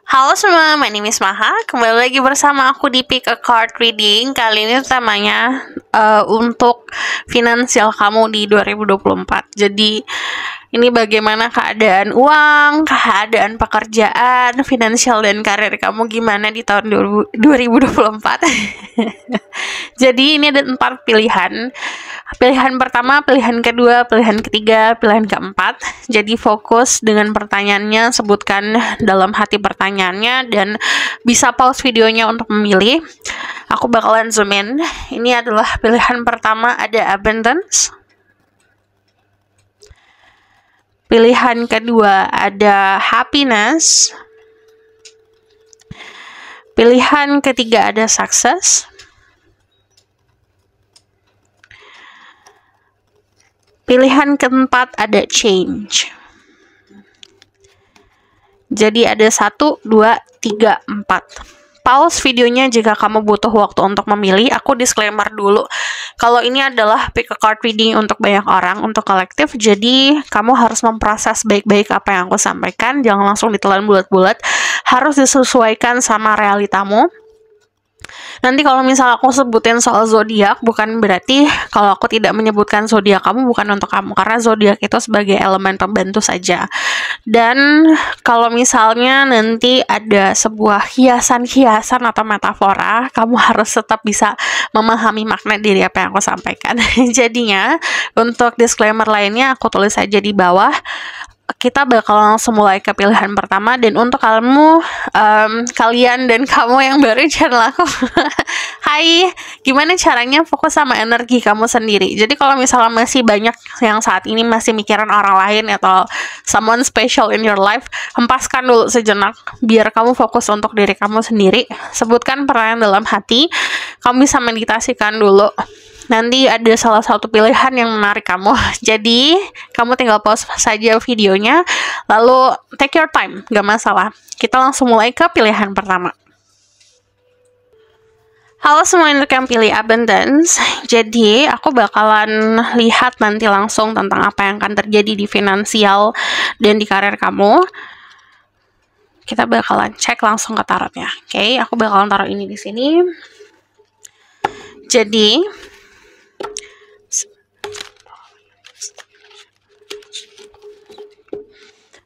Halo semua, my name is Maha. Kembali lagi bersama aku di Pick a Card Reading. Kali ini temanya untuk finansial kamu di 2024. Jadi ini bagaimana keadaan uang, keadaan pekerjaan, finansial dan karir kamu gimana di tahun 2024. Jadi ini ada 4 pilihan. Pilihan pertama, pilihan kedua, pilihan ketiga, pilihan keempat. Jadi fokus dengan pertanyaannya, sebutkan dalam hati pertanyaannya, dan bisa pause videonya untuk memilih. Aku bakalan zoom in. Ini adalah pilihan pertama, ada abundance. Pilihan kedua ada happiness. Pilihan ketiga ada success. Pilihan keempat ada change. Jadi ada 1, 2, 3, 4. Pause videonya jika kamu butuh waktu untuk memilih. Aku disclaimer dulu. Kalau ini adalah pick a card reading untuk banyak orang, untuk kolektif. Jadi kamu harus memproses baik-baik apa yang aku sampaikan. Jangan langsung ditelan bulat-bulat. Harus disesuaikan sama realitamu. Nanti kalau misal aku sebutin soal zodiak, bukan berarti kalau aku tidak menyebutkan zodiak kamu bukan untuk kamu, karena zodiak itu sebagai elemen pembantu saja. Dan kalau misalnya nanti ada sebuah hiasan-hiasan atau metafora, kamu harus tetap bisa memahami makna dari apa yang aku sampaikan. Jadinya untuk disclaimer lainnya aku tulis saja di bawah. Kita bakal langsung mulai ke pilihan pertama. Dan untuk kalian dan kamu yang baru channel aku, hai, gimana caranya fokus sama energi kamu sendiri? Jadi kalau misalnya masih banyak yang saat ini masih mikirin orang lain atau someone special in your life, hempaskan dulu sejenak biar kamu fokus untuk diri kamu sendiri. Sebutkan pertanyaan dalam hati, kamu bisa meditasikan dulu. Nanti ada salah satu pilihan yang menarik kamu. Jadi, kamu tinggal pause saja videonya, lalu take your time, gak masalah. Kita langsung mulai ke pilihan pertama. Halo semua untuk yang pilih abundance. Jadi, aku bakalan lihat nanti langsung tentang apa yang akan terjadi di finansial dan di karir kamu. Kita bakalan cek langsung ke tarotnya. Oke, aku bakalan taruh ini di sini. Jadi,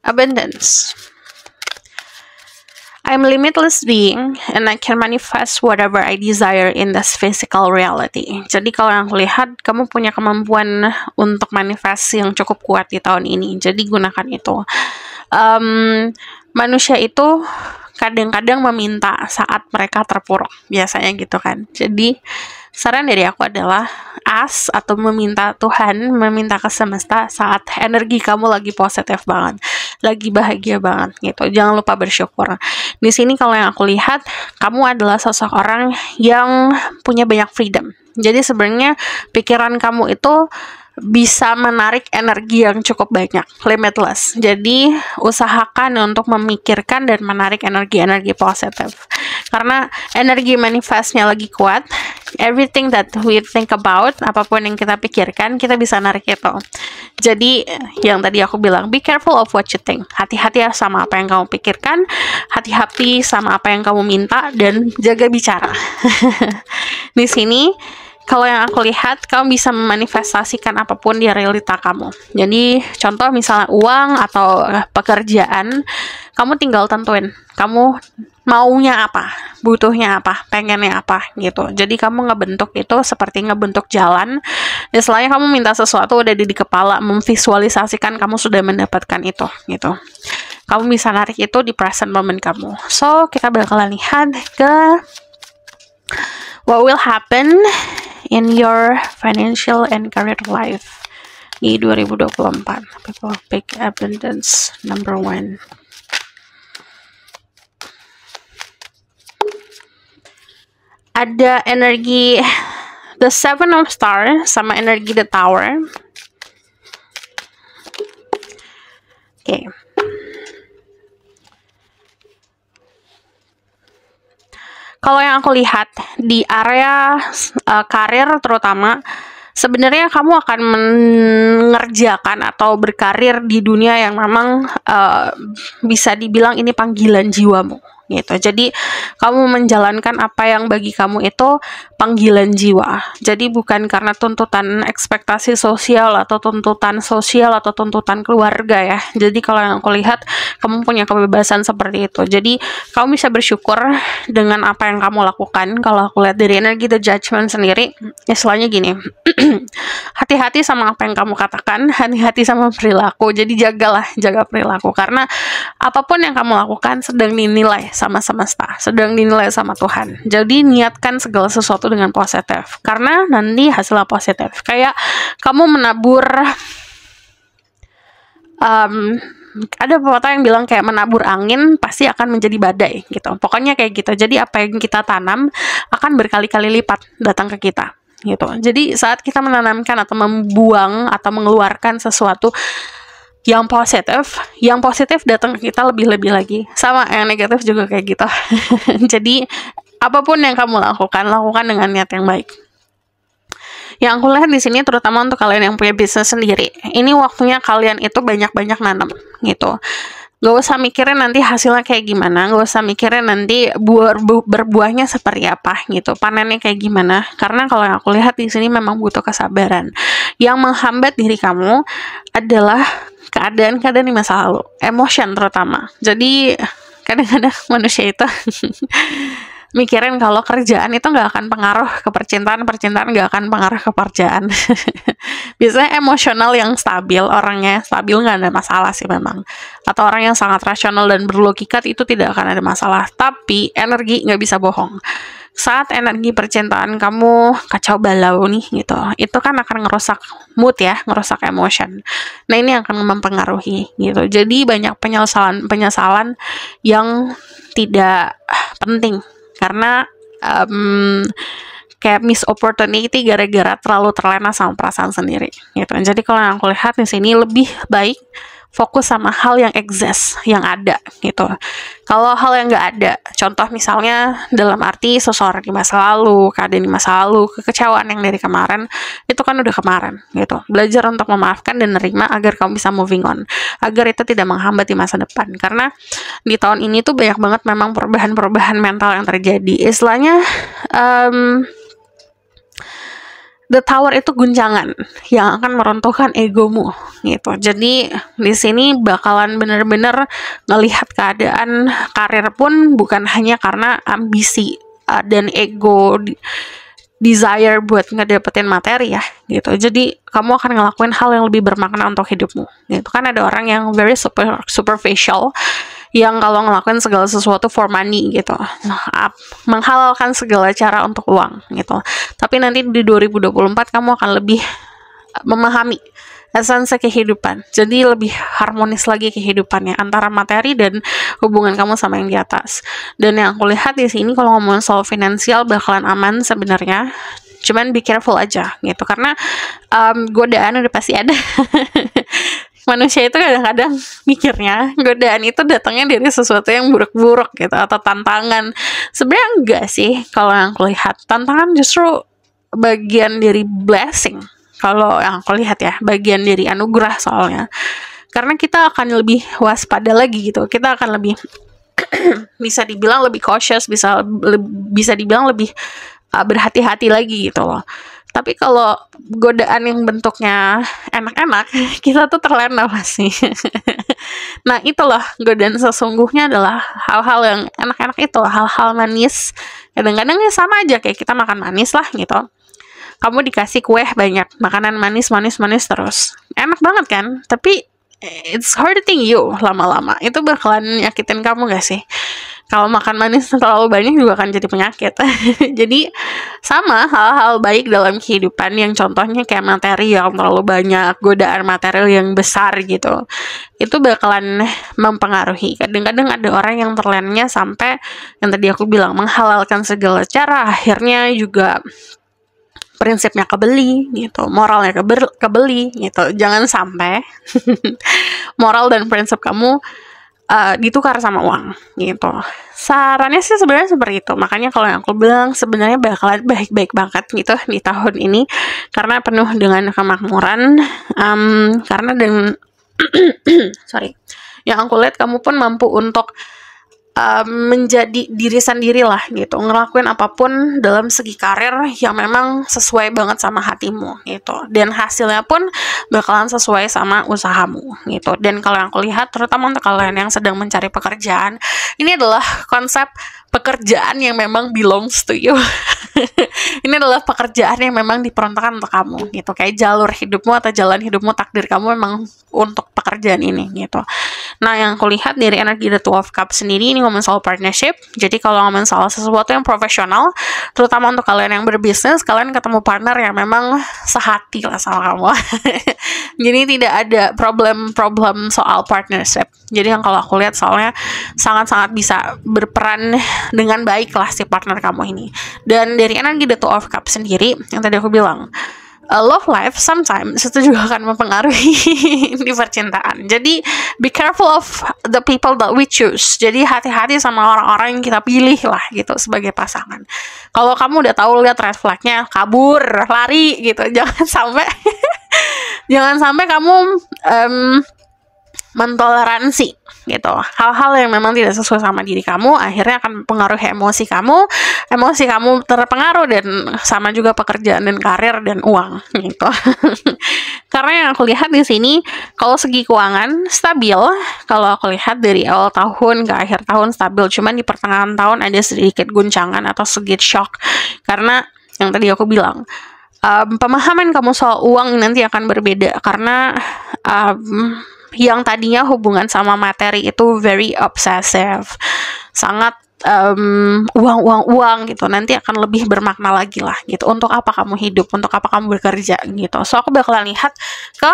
abundance. I'm a limitless being and I can manifest whatever I desire in this physical reality. Jadi kalau yang aku lihat, kamu punya kemampuan untuk manifest yang cukup kuat di tahun ini. Jadi gunakan itu. Manusia itu kadang-kadang meminta saat mereka terpuruk, biasanya gitu kan. Jadi saran dari aku adalah ask atau meminta Tuhan, meminta ke semesta saat energi kamu lagi positif banget, lagi bahagia banget gitu. Jangan lupa bersyukur. Di sini kalau yang aku lihat, kamu adalah seseorang yang punya banyak freedom. Jadi sebenarnya pikiran kamu itu bisa menarik energi yang cukup banyak, limitless. Jadi usahakan untuk memikirkan dan menarik energi-energi positif. Karena energi manifestnya lagi kuat, everything that we think about, apapun yang kita pikirkan, kita bisa narik itu. Jadi yang tadi aku bilang, be careful of what you think. Hati-hati ya sama apa yang kamu pikirkan, hati-hati sama apa yang kamu minta, dan jaga bicara. Di sini kalau yang aku lihat, kamu bisa memanifestasikan apapun di realita kamu. Jadi, contoh misalnya uang atau pekerjaan, kamu tinggal tentuin, kamu maunya apa, butuhnya apa, pengennya apa, gitu. Jadi, kamu ngebentuk itu seperti ngebentuk jalan. Istilahnya kamu minta sesuatu udah di kepala, memvisualisasikan kamu sudah mendapatkan itu, gitu. Kamu bisa narik itu di present moment kamu. So, kita bakalan lihat ke what will happen in your financial and career life di 2024. People pick abundance number 1. Ada energi the 7 of Stars sama energi the Tower. Oke. Kalau yang aku lihat di area karir terutama, sebenarnya kamu akan mengerjakan atau berkarir di dunia yang memang bisa dibilang ini panggilan jiwamu. gitu. Jadi kamu menjalankan apa yang bagi kamu itu panggilan jiwa. Jadi bukan karena tuntutan ekspektasi sosial atau tuntutan sosial atau tuntutan keluarga ya. Jadi kalau yang aku lihat kamu punya kebebasan seperti itu. Jadi kamu bisa bersyukur dengan apa yang kamu lakukan. Kalau aku lihat dari energi the judgment sendiri, istilahnya gini. Hati-hati sama apa yang kamu katakan, hati-hati sama perilaku. Jadi jaga perilaku, karena apapun yang kamu lakukan sedang dinilai sama semesta, sedang dinilai sama Tuhan. Jadi niatkan segala sesuatu dengan positif, karena nanti hasilnya positif. Kayak kamu menabur, ada pepatah yang bilang kayak menabur angin pasti akan menjadi badai gitu. Pokoknya kayak gitu. Jadi apa yang kita tanam akan berkali-kali lipat datang ke kita gitu. Jadi saat kita menanamkan atau membuang atau mengeluarkan sesuatu yang positif datang ke kita lebih-lebih lagi. Sama yang negatif juga kayak gitu. Jadi apapun yang kamu lakukan dengan niat yang baik. Yang aku lihat di sini terutama untuk kalian yang punya bisnis sendiri, ini waktunya kalian itu banyak-banyak nanam gitu. Gak usah mikirin nanti hasilnya kayak gimana, gak usah mikirin nanti berbuahnya seperti apa gitu, panennya kayak gimana. Karena kalau yang aku lihat di sini memang butuh kesabaran. Yang menghambat diri kamu adalah keadaan-keadaan di masa lalu, emotion terutama. Jadi kadang-kadang manusia itu mikirin kalau kerjaan itu nggak akan pengaruh ke percintaan nggak akan pengaruh ke pekerjaan. Biasanya emosional yang stabil, orangnya stabil nggak ada masalah sih memang. Atau orang yang sangat rasional dan berlogika itu tidak akan ada masalah. Tapi energi nggak bisa bohong. Saat energi percintaan kamu kacau balau nih gitu, itu kan akan ngerusak mood ya, ngerusak emotion. Nah ini akan mempengaruhi gitu. Jadi banyak penyesalan yang tidak penting. Karena kayak miss opportunity gara-gara terlalu terlena sama perasaan sendiri gitu. Jadi kalau yang aku lihat di sini lebih baik fokus sama hal yang exist, yang ada gitu. Kalau hal yang nggak ada, contoh misalnya dalam arti seseorang di masa lalu, keadaan di masa lalu, kekecewaan yang dari kemarin, itu kan udah kemarin gitu. Belajar untuk memaafkan dan nerima agar kamu bisa moving on, agar itu tidak menghambat di masa depan. Karena di tahun ini tuh banyak banget memang perubahan-perubahan mental yang terjadi. Istilahnya The Tower itu guncangan yang akan meruntuhkan egomu gitu. Jadi di sini bakalan bener-bener ngelihat keadaan karir pun bukan hanya karena ambisi dan ego, desire buat ngedapetin materi ya gitu. Jadi kamu akan ngelakuin hal yang lebih bermakna untuk hidupmu gitu. Kan ada orang yang very superficial, yang kalau ngelakuin segala sesuatu for money gitu, menghalalkan segala cara untuk uang gitu. Tapi nanti di 2024 kamu akan lebih memahami esensi kehidupan. Jadi lebih harmonis lagi kehidupannya antara materi dan hubungan kamu sama yang di atas. Dan yang aku lihat di sini kalau ngomongin soal finansial bakalan aman sebenarnya. Cuman be careful aja gitu, karena godaan udah pasti ada. Manusia itu kadang-kadang mikirnya godaan itu datangnya dari sesuatu yang buruk-buruk gitu, atau tantangan. Sebenarnya enggak sih kalau yang aku lihat. Tantangan justru bagian dari blessing. Kalau yang aku lihat ya, bagian dari anugerah soalnya. Karena kita akan lebih waspada lagi gitu. Kita akan lebih bisa dibilang lebih cautious, bisa dibilang lebih berhati-hati lagi gitu loh. Tapi kalau godaan yang bentuknya enak-enak, kita tuh terlena pasti. Nah itulah godaan sesungguhnya adalah hal-hal yang enak-enak itu, hal-hal manis. Kadang-kadang ya sama aja kayak kita makan manis lah gitu. Kamu dikasih kue banyak, makanan manis terus. Enak banget kan? Tapi it's hurting you lama-lama. Itu bakalan nyakitin kamu gak sih? Kalau makan manis terlalu banyak juga akan jadi penyakit. Jadi sama hal-hal baik dalam kehidupan yang contohnya kayak materi yang terlalu banyak, godaan material yang besar gitu, itu bakalan mempengaruhi. Kadang-kadang ada orang yang terlenanya sampai yang tadi aku bilang menghalalkan segala cara, akhirnya juga prinsipnya kebeli gitu, moralnya kebeli gitu. Jangan sampai moral dan prinsip kamu ditukar sama uang gitu. Sarannya sih sebenarnya seperti itu. Makanya kalau yang aku bilang sebenarnya bakalan baik-baik banget gitu di tahun ini, karena penuh dengan kemakmuran. Karena dengan yang aku lihat kamu pun mampu untuk menjadi diri sendiri lah gitu, ngelakuin apapun dalam segi karir yang memang sesuai banget sama hatimu gitu, dan hasilnya pun bakalan sesuai sama usahamu gitu. Dan kalau yang aku lihat, terutama untuk kalian yang sedang mencari pekerjaan, ini adalah konsep pekerjaan yang memang belongs to you. Ini adalah pekerjaan yang memang diperuntukkan untuk kamu gitu, kayak jalur hidupmu atau jalan hidupmu, takdir kamu memang untuk pekerjaan ini gitu. Nah, yang aku lihat dari energi The Two of Cups sendiri, ini ngomong soal partnership. Jadi kalau ngomong soal sesuatu yang profesional, terutama untuk kalian yang berbisnis, kalian ketemu partner yang memang sehati lah sama kamu. Jadi tidak ada problem-problem soal partnership. Jadi yang kalau aku lihat soalnya sangat-sangat bisa berperan dengan baik lah si partner kamu ini. Dan dari energi The Two of Cups sendiri, yang tadi aku bilang, love life sometimes itu juga akan mempengaruhi di percintaan. Jadi be careful of the people that we choose. Jadi hati-hati sama orang-orang yang kita pilih lah gitu sebagai pasangan. Kalau kamu udah tahu lihat red flagnya, kabur, lari gitu. Jangan sampai jangan sampai kamu mentoleransi gitu hal-hal yang memang tidak sesuai sama diri kamu, akhirnya akan mempengaruhi emosi kamu terpengaruh, dan sama juga pekerjaan dan karir dan uang gitu. Karena yang aku lihat di sini, kalau segi keuangan stabil, kalau aku lihat dari awal tahun ke akhir tahun stabil, cuman di pertengahan tahun ada sedikit guncangan atau sedikit shock, karena yang tadi aku bilang, pemahaman kamu soal uang nanti akan berbeda, karena yang tadinya hubungan sama materi itu very obsessive, sangat uang gitu, nanti akan lebih bermakna lagi lah gitu. Untuk apa kamu hidup, untuk apa kamu bekerja gitu. So aku bakalan lihat ke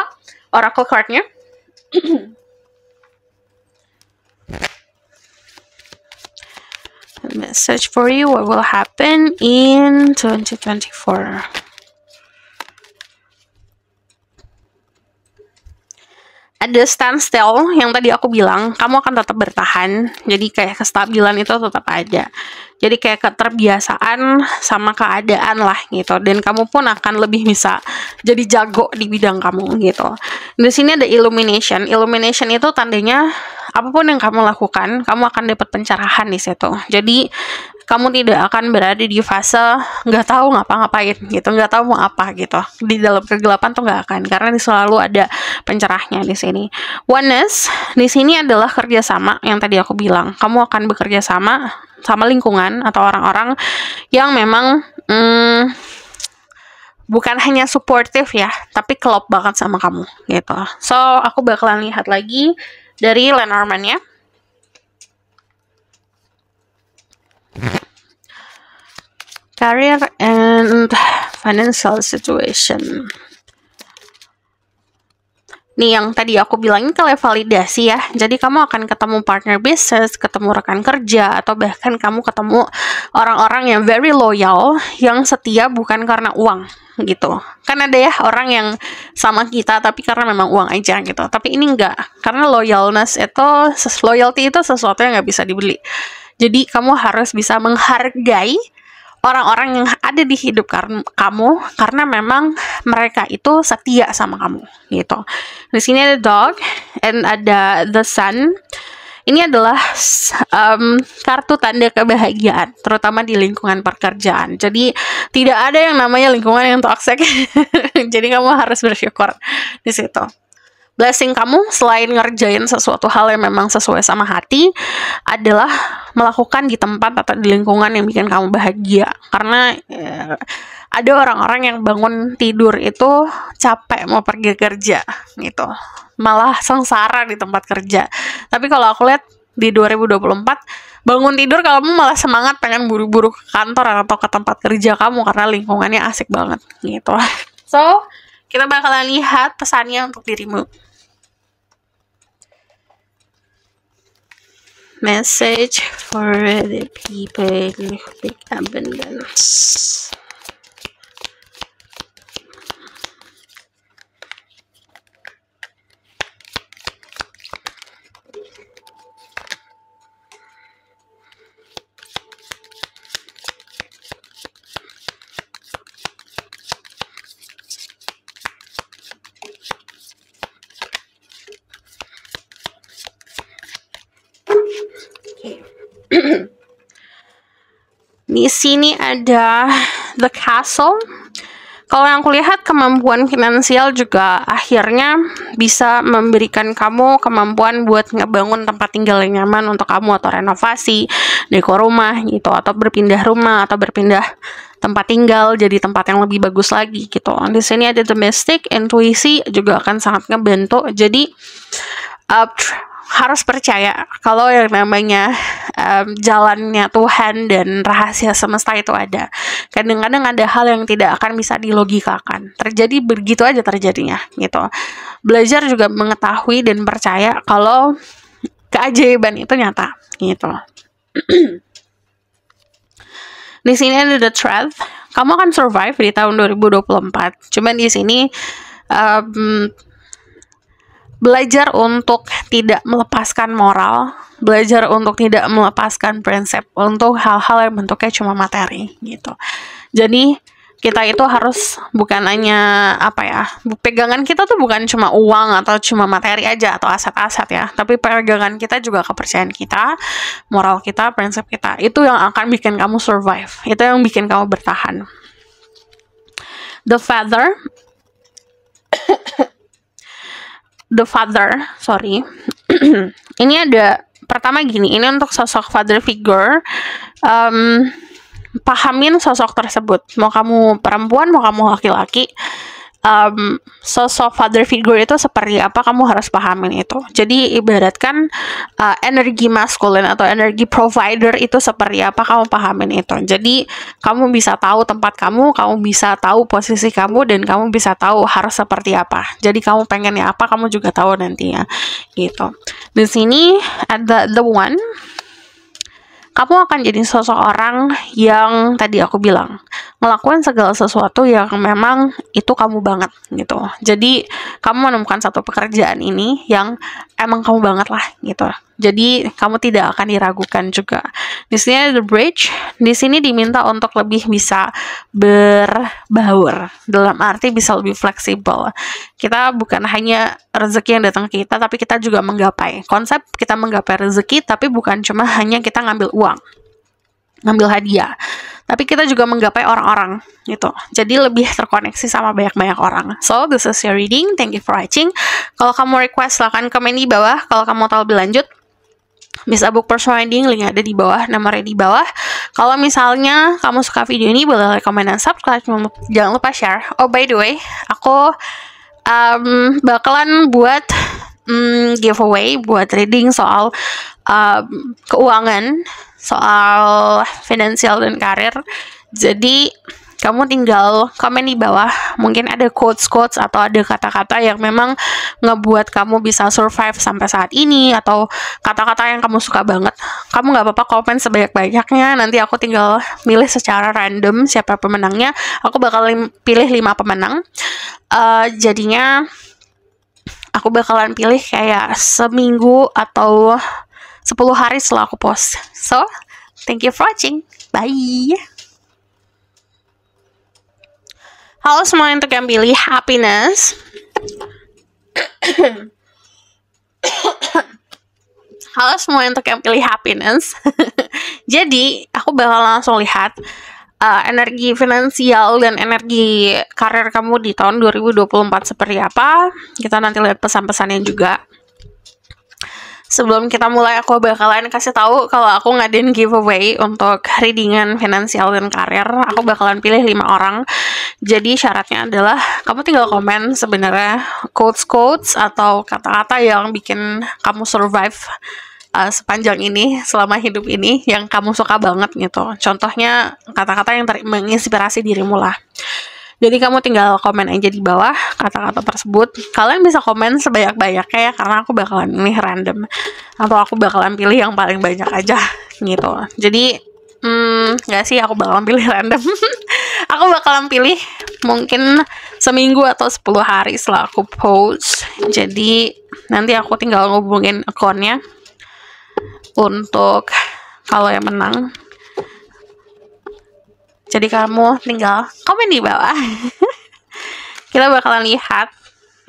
oracle cardnya. Message for you, what will happen in 2024. Ada standstill yang tadi aku bilang, kamu akan tetap bertahan. Jadi kayak kestabilan itu tetap ada. Jadi kayak keterbiasaan sama keadaan lah gitu. Dan kamu pun akan lebih bisa jadi jago di bidang kamu gitu. Di sini ada illumination. Illumination itu tandanya apapun yang kamu lakukan, kamu akan dapat pencerahan di situ. Jadi kamu tidak akan berada di fase nggak tahu ngapa-ngapain gitu, nggak tahu mau apa gitu. Di dalam kegelapan tuh nggak akan, karena selalu ada pencerahnya di sini. Oneness di sini adalah kerjasama yang tadi aku bilang. Kamu akan bekerja sama lingkungan atau orang-orang yang memang bukan hanya supportive ya, tapi klop banget sama kamu gitu. So aku bakalan lihat lagi dari Lenormand ya. Career and financial situation. Nih yang tadi aku bilangin ke validasi ya. Jadi kamu akan ketemu partner bisnis, ketemu rekan kerja, atau bahkan kamu ketemu orang-orang yang very loyal, yang setia bukan karena uang gitu. Kan ada ya orang yang sama kita tapi karena memang uang aja gitu. Tapi ini enggak, karena loyalty itu sesuatu yang nggak bisa dibeli. Jadi kamu harus bisa menghargai orang-orang yang ada di hidup kamu, karena memang mereka itu setia sama kamu gitu. Di sini ada dog and ada the sun. Ini adalah kartu tanda kebahagiaan, terutama di lingkungan pekerjaan. Jadi tidak ada yang namanya lingkungan yang toxic. Jadi kamu harus bersyukur di situ. Blessing kamu selain ngerjain sesuatu hal yang memang sesuai sama hati adalah melakukan di tempat atau di lingkungan yang bikin kamu bahagia. Karena ada orang-orang yang bangun tidur itu capek mau pergi kerja gitu, malah sengsara di tempat kerja. Tapi kalau aku lihat di 2024, bangun tidur kamu malah semangat pengen buru-buru ke kantor atau ke tempat kerja kamu karena lingkungannya asik banget gitu. So kita bakalan lihat pesannya untuk dirimu. Message for the people with abundance. Okay. Di sini ada The Castle. Kalau yang aku lihat, kemampuan finansial juga akhirnya bisa memberikan kamu kemampuan buat ngebangun tempat tinggal yang nyaman untuk kamu, atau renovasi, dekor rumah gitu, atau berpindah rumah, atau berpindah tempat tinggal jadi tempat yang lebih bagus lagi gitu. Di sini ada domestic, intuisi juga akan sangat ngebantu. Jadi harus percaya kalau yang namanya jalannya Tuhan dan rahasia semesta itu ada. Kadang-kadang ada hal yang tidak akan bisa dilogikakan. Terjadi begitu aja terjadinya gitu. Belajar juga mengetahui dan percaya kalau keajaiban itu nyata gitu. Di sini ada The Truth. Kamu akan survive di tahun 2024. Cuman di sini belajar untuk tidak melepaskan moral, belajar untuk tidak melepaskan prinsip untuk hal-hal yang bentuknya cuma materi gitu. Jadi kita itu harus bukan hanya pegangan kita tuh bukan cuma uang atau cuma materi aja atau aset-aset ya, tapi pegangan kita juga kepercayaan kita, moral kita, prinsip kita. Itu yang akan bikin kamu survive. Itu yang bikin kamu bertahan. The Father, sorry. Ini ada pertama gini, ini untuk sosok father figure. Pahamin sosok tersebut. Mau kamu perempuan, mau kamu laki-laki, sosok father figure itu seperti apa, kamu harus pahamin itu. Jadi ibaratkan energi maskulin atau energi provider itu seperti apa, kamu pahamin itu. Jadi kamu bisa tahu tempat kamu bisa tahu posisi kamu, dan kamu bisa tahu harus seperti apa. Jadi kamu pengennya apa, kamu juga tahu nantinya gitu. Di sini ada The One. Kamu akan jadi sosok orang yang tadi aku bilang, ngelakuin segala sesuatu yang memang itu kamu banget gitu. Jadi kamu menemukan satu pekerjaan ini yang emang kamu banget lah gitu. Jadi kamu tidak akan diragukan juga. Di sini ada The Bridge. Di sini diminta untuk lebih bisa berbaur, dalam arti bisa lebih fleksibel. Kita bukan hanya rezeki yang datang ke kita, tapi kita juga menggapai. Konsep kita menggapai rezeki, tapi bukan cuma hanya kita ngambil uang, ngambil hadiah, tapi kita juga menggapai orang-orang gitu. Jadi lebih terkoneksi sama banyak-banyak orang. So, this is your reading. Thank you for watching. Kalau kamu request, silahkan komen di bawah. Kalau kamu tahu lebih lanjut, bisa book personal reading, link ada di bawah, nomornya di bawah. Kalau misalnya kamu suka video ini, boleh like, comment, dan subscribe. Jangan lupa share. Oh, by the way, aku bakalan buat giveaway buat reading soal keuangan, soal finansial dan karir. Jadi kamu tinggal komen di bawah, mungkin ada quotes-quotes atau ada kata-kata yang memang ngebuat kamu bisa survive sampai saat ini, atau kata-kata yang kamu suka banget. Kamu nggak apa-apa komen sebanyak-banyaknya, nanti aku tinggal milih secara random siapa pemenangnya. Aku bakal pilih 5 pemenang. Jadinya aku bakalan pilih kayak seminggu atau 10 hari setelah aku post. So, thank you for watching. Bye. Halo semua untuk yang pilih happiness. Halo semua untuk yang pilih happiness. Jadi, aku bakal langsung lihat energi finansial dan energi karir kamu di tahun 2024 seperti apa. Kita nanti lihat pesan-pesannya juga. Sebelum kita mulai, aku bakalan kasih tahu kalau aku ngadain giveaway untuk readingan finansial dan karir. Aku bakalan pilih 5 orang. Jadi syaratnya adalah kamu tinggal komen sebenarnya quotes-quotes atau kata-kata yang bikin kamu survive sepanjang ini, selama hidup ini, yang kamu suka banget gitu. Contohnya kata-kata yang menginspirasi dirimu lah. Jadi kamu tinggal komen aja di bawah kata-kata tersebut. Kalian bisa komen sebanyak-banyaknya ya, karena aku bakalan ini random, atau aku bakalan pilih yang paling banyak aja gitu. Jadi nggak sih, aku bakalan pilih random. Aku bakalan pilih mungkin seminggu atau 10 hari setelah aku post. Jadi nanti aku tinggal ngubungin akunnya untuk kalau yang menang. Jadi kamu tinggal komen di bawah. Kita bakalan lihat.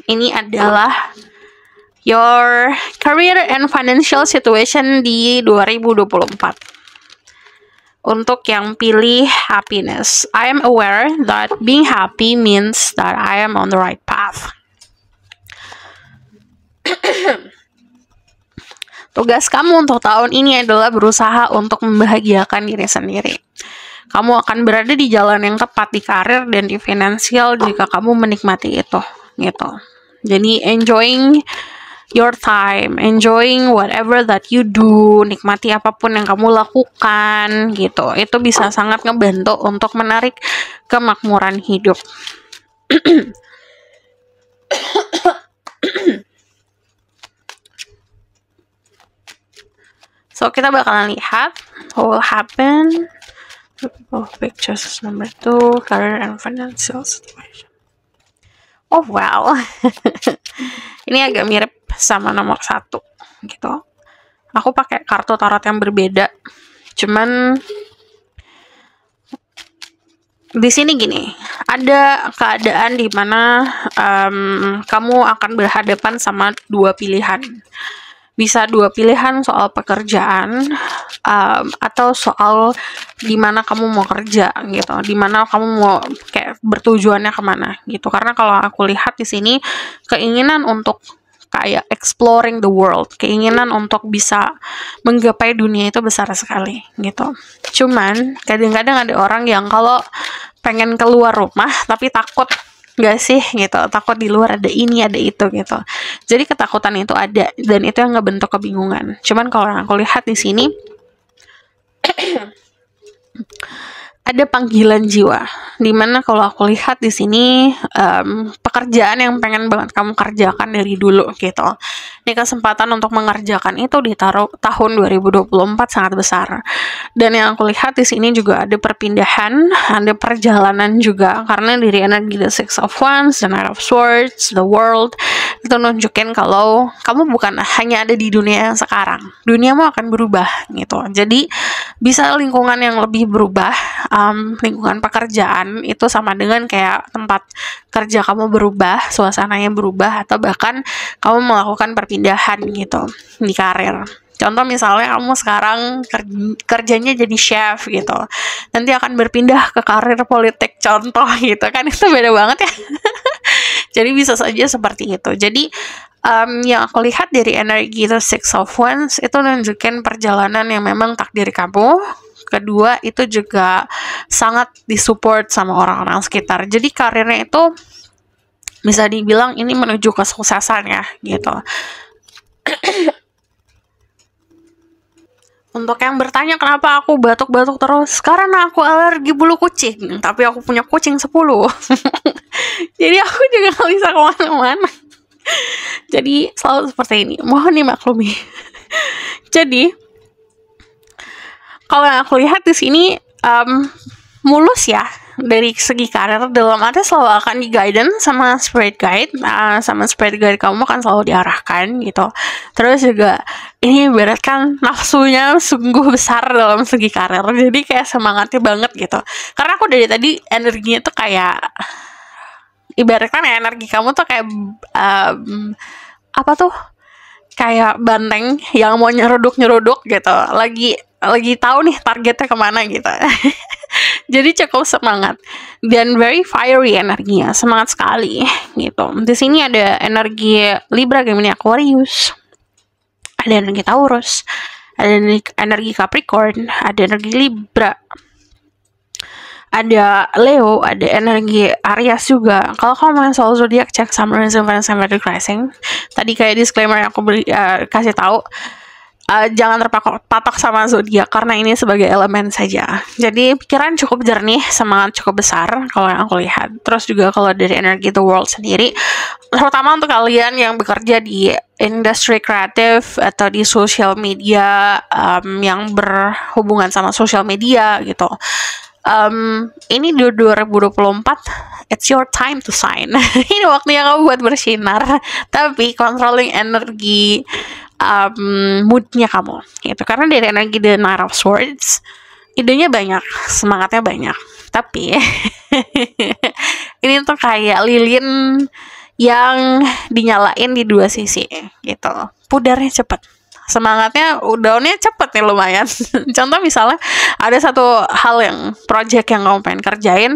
Ini adalah your career and financial situation di 2024. untuk yang pilih happiness. I am aware that being happy means that I am on the right path. Tugas kamu untuk tahun ini adalah berusaha untuk membahagiakan diri sendiri. Kamu akan berada di jalan yang tepat di karir dan di finansial jika kamu menikmati itu, gitu. Jadi enjoying your time, enjoying whatever that you do, nikmati apapun yang kamu lakukan, gitu. Itu bisa sangat ngebantu untuk menarik kemakmuran hidup. So, kita bakalan lihat what will happen. Pictures number 2, career and financial situation. Oh wow. Ini agak mirip sama nomor 1 gitu. Aku pakai kartu tarot yang berbeda. Cuman di sini gini, ada keadaan di mana kamu akan berhadapan sama 2 pilihan. Bisa 2 pilihan soal pekerjaan atau soal di mana kamu mau kerja gitu, di mana kamu mau kayak bertujuannya kemana gitu. Karena kalau aku lihat di sini keinginan untuk kayak exploring the world, keinginan untuk bisa menggapai dunia itu besar sekali gitu. Cuman kadang-kadang ada orang yang kalau pengen keluar rumah tapi takut nggak sih gitu, takut di luar ada ini ada itu gitu. Jadi ketakutan itu ada dan itu yang ngebentuk kebingungan. Cuman kalau aku lihat di sini ada panggilan jiwa, dimana kalau aku lihat di sini pekerjaan yang pengen banget kamu kerjakan dari dulu gitu. Ini kesempatan untuk mengerjakan itu di tahun 2024 sangat besar. Dan yang aku lihat di sini juga ada perpindahan, ada perjalanan juga, karena dari energi the Six of Wands, the Knight of Swords, the World, itu nunjukin kalau kamu bukan hanya ada di dunia yang sekarang, duniamu akan berubah gitu. Jadi bisa lingkungan yang lebih berubah, lingkungan pekerjaan itu sama dengan kayak tempat kerja kamu berubah, suasananya berubah, atau bahkan kamu melakukan perpindahan gitu di karir. Contoh misalnya kamu sekarang kerjanya jadi chef gitu, nanti akan berpindah ke karir politik contoh gitu kan, itu beda banget ya. Jadi bisa saja seperti itu. Jadi yang aku lihat dari energi The Six of Wands itu nunjukin perjalanan yang memang takdir kamu. Kedua, itu juga sangat disupport sama orang-orang sekitar. Jadi karirnya itu bisa dibilang ini menuju kesuksesan ya gitu. Untuk yang bertanya kenapa aku batuk-batuk terus, karena aku alergi bulu kucing, tapi aku punya kucing 10. Jadi aku juga gak bisa kemana-mana. Jadi selalu seperti ini, mohon dimaklumi. Jadi kalau yang aku lihat di sini mulus ya dari segi karir, dalam arti selalu akan di guidance sama spirit guide, sama spirit guide kamu akan selalu diarahkan gitu. Terus juga ini ibaratkan nafsunya sungguh besar dalam segi karir, jadi kayak semangatnya banget gitu. Karena aku dari tadi energinya tuh kayak ibaratkan ya, energi kamu tuh kayak apa tuh, kayak banteng yang mau nyeruduk gitu, lagi tahu nih targetnya kemana gitu. Jadi cukup semangat dan very fiery energinya, semangat sekali gitu. Di sini ada energi Libra, Gemini, Aquarius, ada energi Taurus, ada energi Capricorn, ada energi Libra, ada Leo, ada energi Aries juga. Kalau kamu main soal zodiak, cek Sun, Moon, Venus, and Rising. Tadi kayak disclaimer yang aku kasih tahu, jangan terpatok sama zodiak karena ini sebagai elemen saja. Jadi pikiran cukup jernih, semangat cukup besar kalau yang aku lihat. Terus juga kalau dari energi The World sendiri, terutama untuk kalian yang bekerja di industri kreatif atau di social media, yang berhubungan sama social media gitu. Ini di 2024 it's your time to shine. Ini waktunya kamu buat bersinar, tapi controlling energi moodnya kamu gitu. Karena dari energi The Knight of Swords, idenya banyak, semangatnya banyak, tapi ini tuh kayak lilin yang dinyalain di 2 sisi gitu, pudarnya cepet, semangatnya downnya cepet nih lumayan. Contoh misalnya ada satu hal yang project yang kamu pengen kerjain,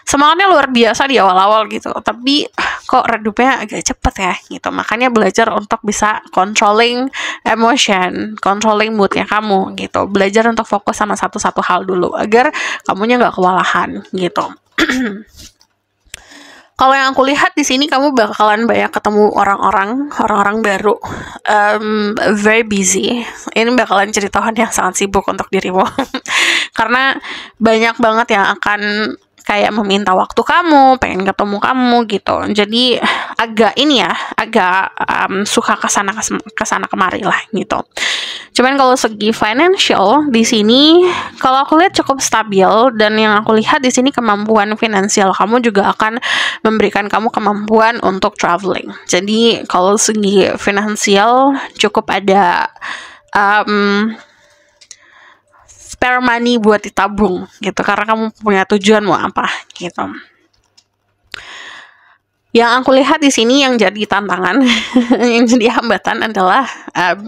semangatnya luar biasa di awal-awal gitu, tapi kok redupnya agak cepet ya gitu. Makanya belajar untuk bisa controlling emotion, controlling moodnya kamu gitu. Belajar untuk fokus sama satu-satu hal dulu agar kamunya nggak kewalahan gitu. Kalau yang aku lihat di sini kamu bakalan banyak ketemu orang-orang baru, very busy. Ini bakalan jadi tahun yang sangat sibuk untuk dirimu, karena banyak banget yang akan kayak meminta waktu kamu, pengen ketemu kamu gitu. Jadi agak suka kesana kemari lah gitu. Cuman kalau segi financial di sini, kalau aku lihat cukup stabil, dan yang aku lihat di sini kemampuan finansial kamu juga akan memberikan kamu kemampuan untuk traveling. Jadi kalau segi finansial cukup ada spare money buat ditabung gitu, karena kamu punya tujuan mau apa gitu. Yang aku lihat di sini yang jadi tantangan, yang jadi hambatan adalah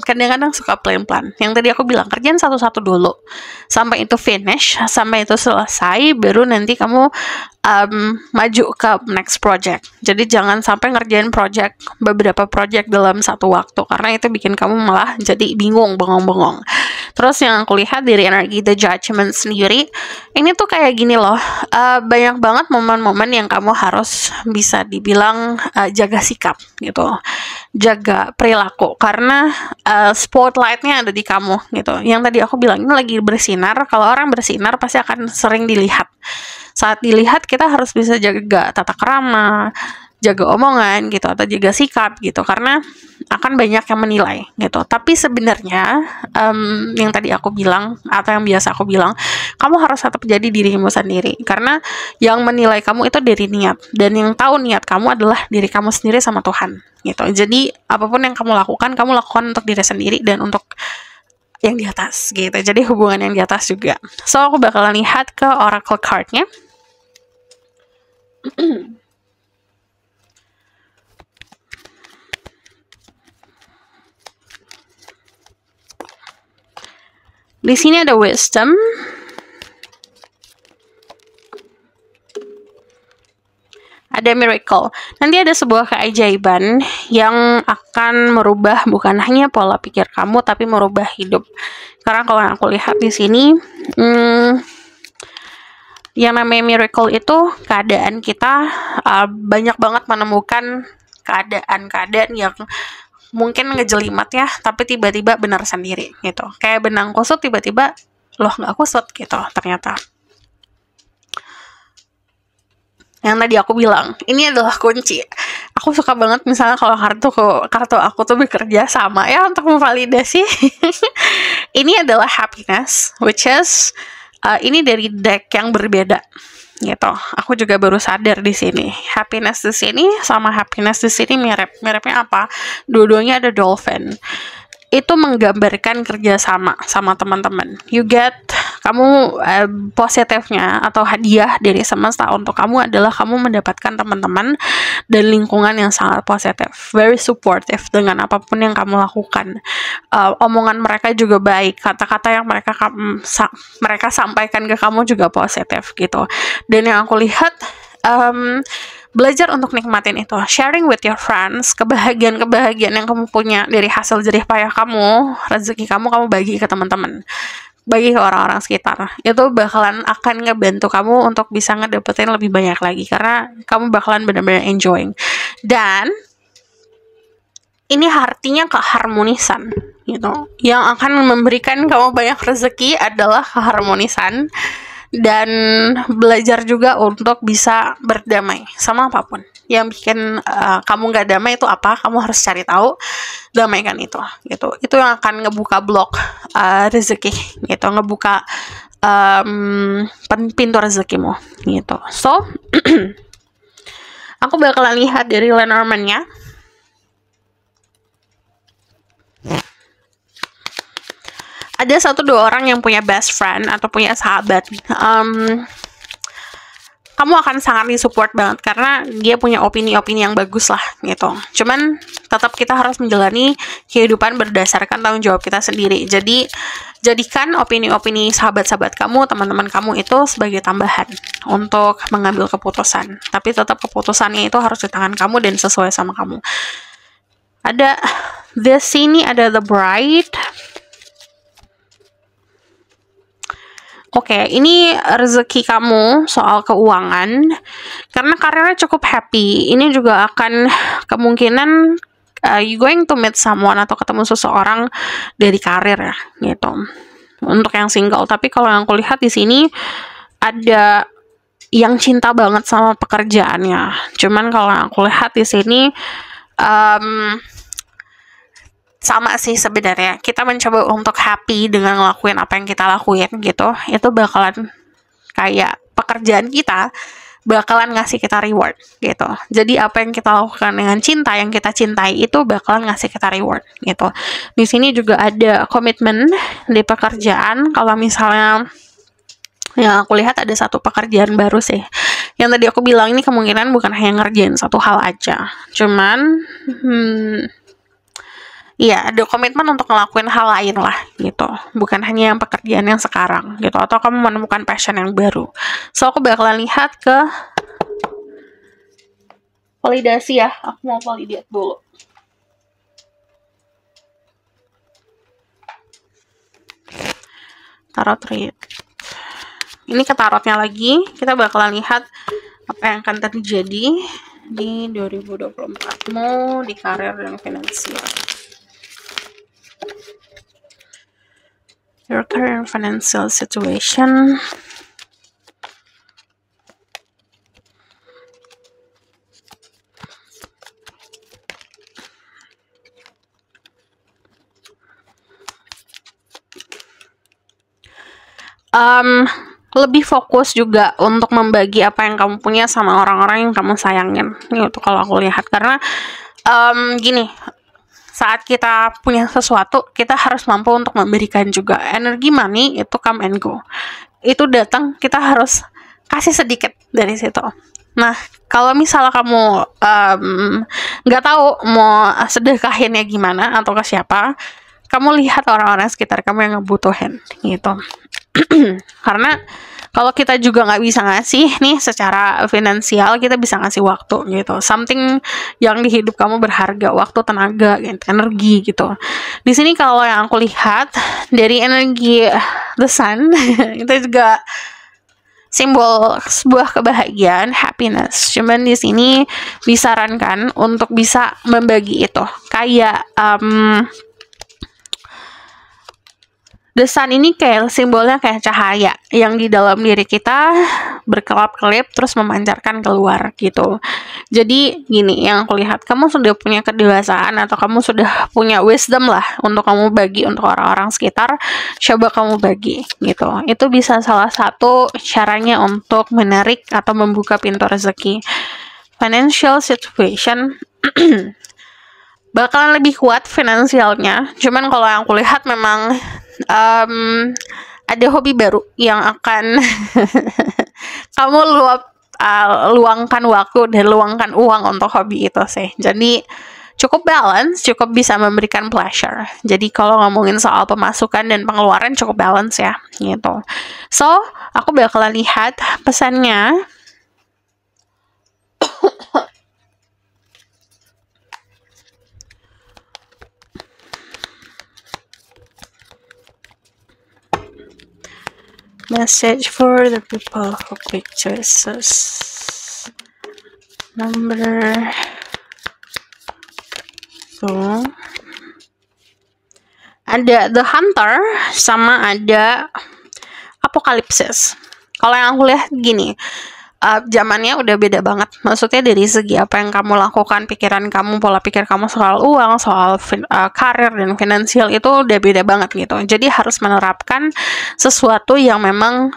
kadang-kadang suka plan-plan. Yang tadi aku bilang, kerjaan satu-satu dulu, sampai itu finish, sampai itu selesai, baru nanti kamu maju ke next project. Jadi jangan sampai ngerjain beberapa project dalam satu waktu, karena itu bikin kamu malah jadi bingung, bengong-bengong. Terus yang aku lihat dari energi The Judgment sendiri, ini tuh kayak gini loh, banyak banget momen-momen yang kamu harus bisa dibilang jaga sikap gitu, jaga perilaku, karena spotlightnya ada di kamu gitu. Yang tadi aku bilang, ini lagi bersinar, kalau orang bersinar pasti akan sering dilihat. Saat dilihat kita harus bisa jaga tata krama, jaga omongan gitu, atau jaga sikap gitu, karena akan banyak yang menilai gitu. Tapi sebenarnya yang tadi aku bilang, atau yang biasa aku bilang, kamu harus tetap jadi dirimu sendiri, karena yang menilai kamu itu dari niat, dan yang tahu niat kamu adalah diri kamu sendiri sama Tuhan gitu. Jadi apapun yang kamu lakukan untuk diri sendiri dan untuk yang di atas gitu. Jadi hubungan yang di atas juga. So aku bakalan lihat ke oracle card-nya. Di sini ada wisdom, ada miracle. Nanti ada sebuah keajaiban yang akan merubah bukan hanya pola pikir kamu, tapi merubah hidup. Karena kalau yang aku lihat di sini, yang namanya miracle itu keadaan kita banyak banget menemukan keadaan-keadaan yang mungkin ngejelimet ya, tapi tiba-tiba benar sendiri gitu. Kayak benang kusut tiba-tiba loh nggak kusut gitu ternyata. Yang tadi aku bilang, ini adalah kunci. Aku suka banget misalnya kalau kartu aku tuh bekerja sama ya untuk memvalidasi. Ini adalah happiness, which is ini dari deck yang berbeda gitu. Aku juga baru sadar di sini. Happiness di sini sama happiness di sini mirip. Miripnya apa? Dua-duanya ada dolphin. Itu menggambarkan kerjasama sama teman-teman. Kamu positifnya atau hadiah dari semesta untuk kamu adalah kamu mendapatkan teman-teman dan lingkungan yang sangat positif, very supportive dengan apapun yang kamu lakukan. Omongan mereka juga baik, kata-kata yang mereka sampaikan ke kamu juga positif gitu. Dan yang aku lihat, belajar untuk nikmatin itu, sharing with your friends, kebahagiaan yang kamu punya dari hasil jerih payah kamu, rezeki kamu bagi ke teman-teman, bagi ke orang-orang sekitar. Itu bakalan akan ngebantu kamu untuk bisa ngedapetin lebih banyak lagi, karena kamu bakalan benar-benar enjoying. Dan ini artinya keharmonisan gitu. Yang akan memberikan kamu banyak rezeki adalah keharmonisan. Dan belajar juga untuk bisa berdamai sama apapun yang bikin kamu gak damai. Itu apa, kamu harus cari tahu, damaikan itu gitu. Itu yang akan ngebuka blok rezeki gitu, ngebuka pintu rezekimu gitu. So aku bakalan lihat dari Lenormand-nya. Ada 1-2 orang yang punya best friend atau punya sahabat. Kamu kamu akan sangat disupport banget karena dia punya opini-opini yang bagus lah gitu. Cuman tetap kita harus menjalani kehidupan berdasarkan tanggung jawab kita sendiri. Jadi jadikan opini-opini sahabat-sahabat kamu, teman-teman kamu itu sebagai tambahan untuk mengambil keputusan. Tapi tetap keputusannya itu harus di tangan kamu dan sesuai sama kamu. Ada di sini ada The Bride. Oke, ini rezeki kamu soal keuangan. Karena karirnya cukup happy, ini juga akan kemungkinan you going to meet someone atau ketemu seseorang dari karir ya, gitu. Untuk yang single, tapi kalau yang aku lihat di sini ada yang cinta banget sama pekerjaannya. Cuman kalau yang aku lihat di sini sama sih sebenarnya, kita mencoba untuk happy dengan ngelakuin apa yang kita lakuin gitu, itu bakalan kayak pekerjaan kita bakalan ngasih kita reward gitu. Jadi apa yang kita lakukan dengan cinta, yang kita cintai itu bakalan ngasih kita reward gitu. Di sini juga ada komitmen di pekerjaan. Kalau misalnya yang aku lihat ada satu pekerjaan baru sih. Yang tadi aku bilang ini kemungkinan bukan hanya ngerjain satu hal aja. Cuman iya, ada komitmen untuk ngelakuin hal lain lah gitu. Bukan hanya yang pekerjaan yang sekarang gitu. Atau kamu menemukan passion yang baru. So, aku bakalan lihat ke validasi ya. Aku mau validate dulu. Tarot read. Ini ke tarotnya lagi. Kita bakalan lihat apa yang akan terjadi di 2024-mu di karir dan finansial. Your current financial situation. Lebih fokus juga untuk membagi apa yang kamu punya sama orang-orang yang kamu sayangin. Itu kalau aku lihat, karena gini, saat kita punya sesuatu, kita harus mampu untuk memberikan juga. Energi money itu come and go. Itu datang, kita harus kasih sedikit dari situ. Nah, kalau misalnya kamu nggak tahu mau sedekahinnya gimana atau ke siapa, kamu lihat orang-orang sekitar kamu yang ngebutuhin gitu. Karena kalau kita juga nggak bisa ngasih nih secara finansial, kita bisa ngasih waktu gitu. Something yang di hidup kamu berharga, waktu, tenaga, gitu, energi gitu. Di sini kalau yang aku lihat dari energi the sun itu juga simbol sebuah kebahagiaan, happiness. Cuman di sini disarankan untuk bisa membagi itu. Kayak the sun ini kayak simbolnya kayak cahaya yang di dalam diri kita berkelap-kelip terus memancarkan keluar gitu. Jadi gini, yang aku lihat, kamu sudah punya kedewasaan atau kamu sudah punya wisdom lah untuk kamu bagi untuk orang-orang sekitar. Coba kamu bagi gitu. Itu bisa salah satu caranya untuk menarik atau membuka pintu rezeki. Financial situation bakalan lebih kuat finansialnya. Cuman kalau yang aku lihat memang ada hobi baru yang akan kamu luangkan waktu dan luangkan uang untuk hobi itu sih. Jadi cukup balance, cukup bisa memberikan pleasure. Jadi kalau ngomongin soal pemasukan dan pengeluaran cukup balance ya gitu. So, aku bakalan lihat pesannya. Message for the people who pick choices. Number 2. Ada The Hunter sama ada Apokalipsis. Kalau yang aku lihat gini, zamannya udah beda banget. Maksudnya dari segi apa yang kamu lakukan, pikiran kamu, pola pikir kamu soal uang, soal karir dan finansial itu udah beda banget gitu. Jadi harus menerapkan sesuatu yang memang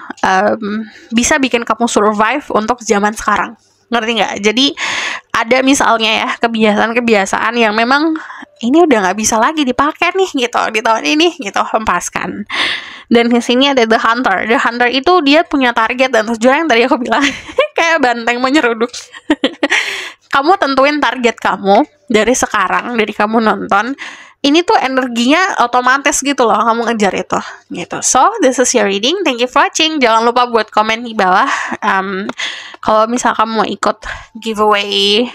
bisa bikin kamu survive untuk zaman sekarang. Ngerti nggak? Jadi ada misalnya ya kebiasaan-kebiasaan yang memang ini udah nggak bisa lagi dipakai nih gitu di tahun ini gitu, hempaskan. Dan di sini ada the hunter. The hunter itu dia punya target dan tujuan yang tadi aku bilang kayak banteng menyeruduk. Kamu tentuin target kamu dari sekarang, dari kamu nonton. Ini tuh energinya otomatis gitu loh, kamu ngejar itu gitu. So, this is your reading. Thank you for watching. Jangan lupa buat komen di bawah kalau misal kamu mau ikut giveaway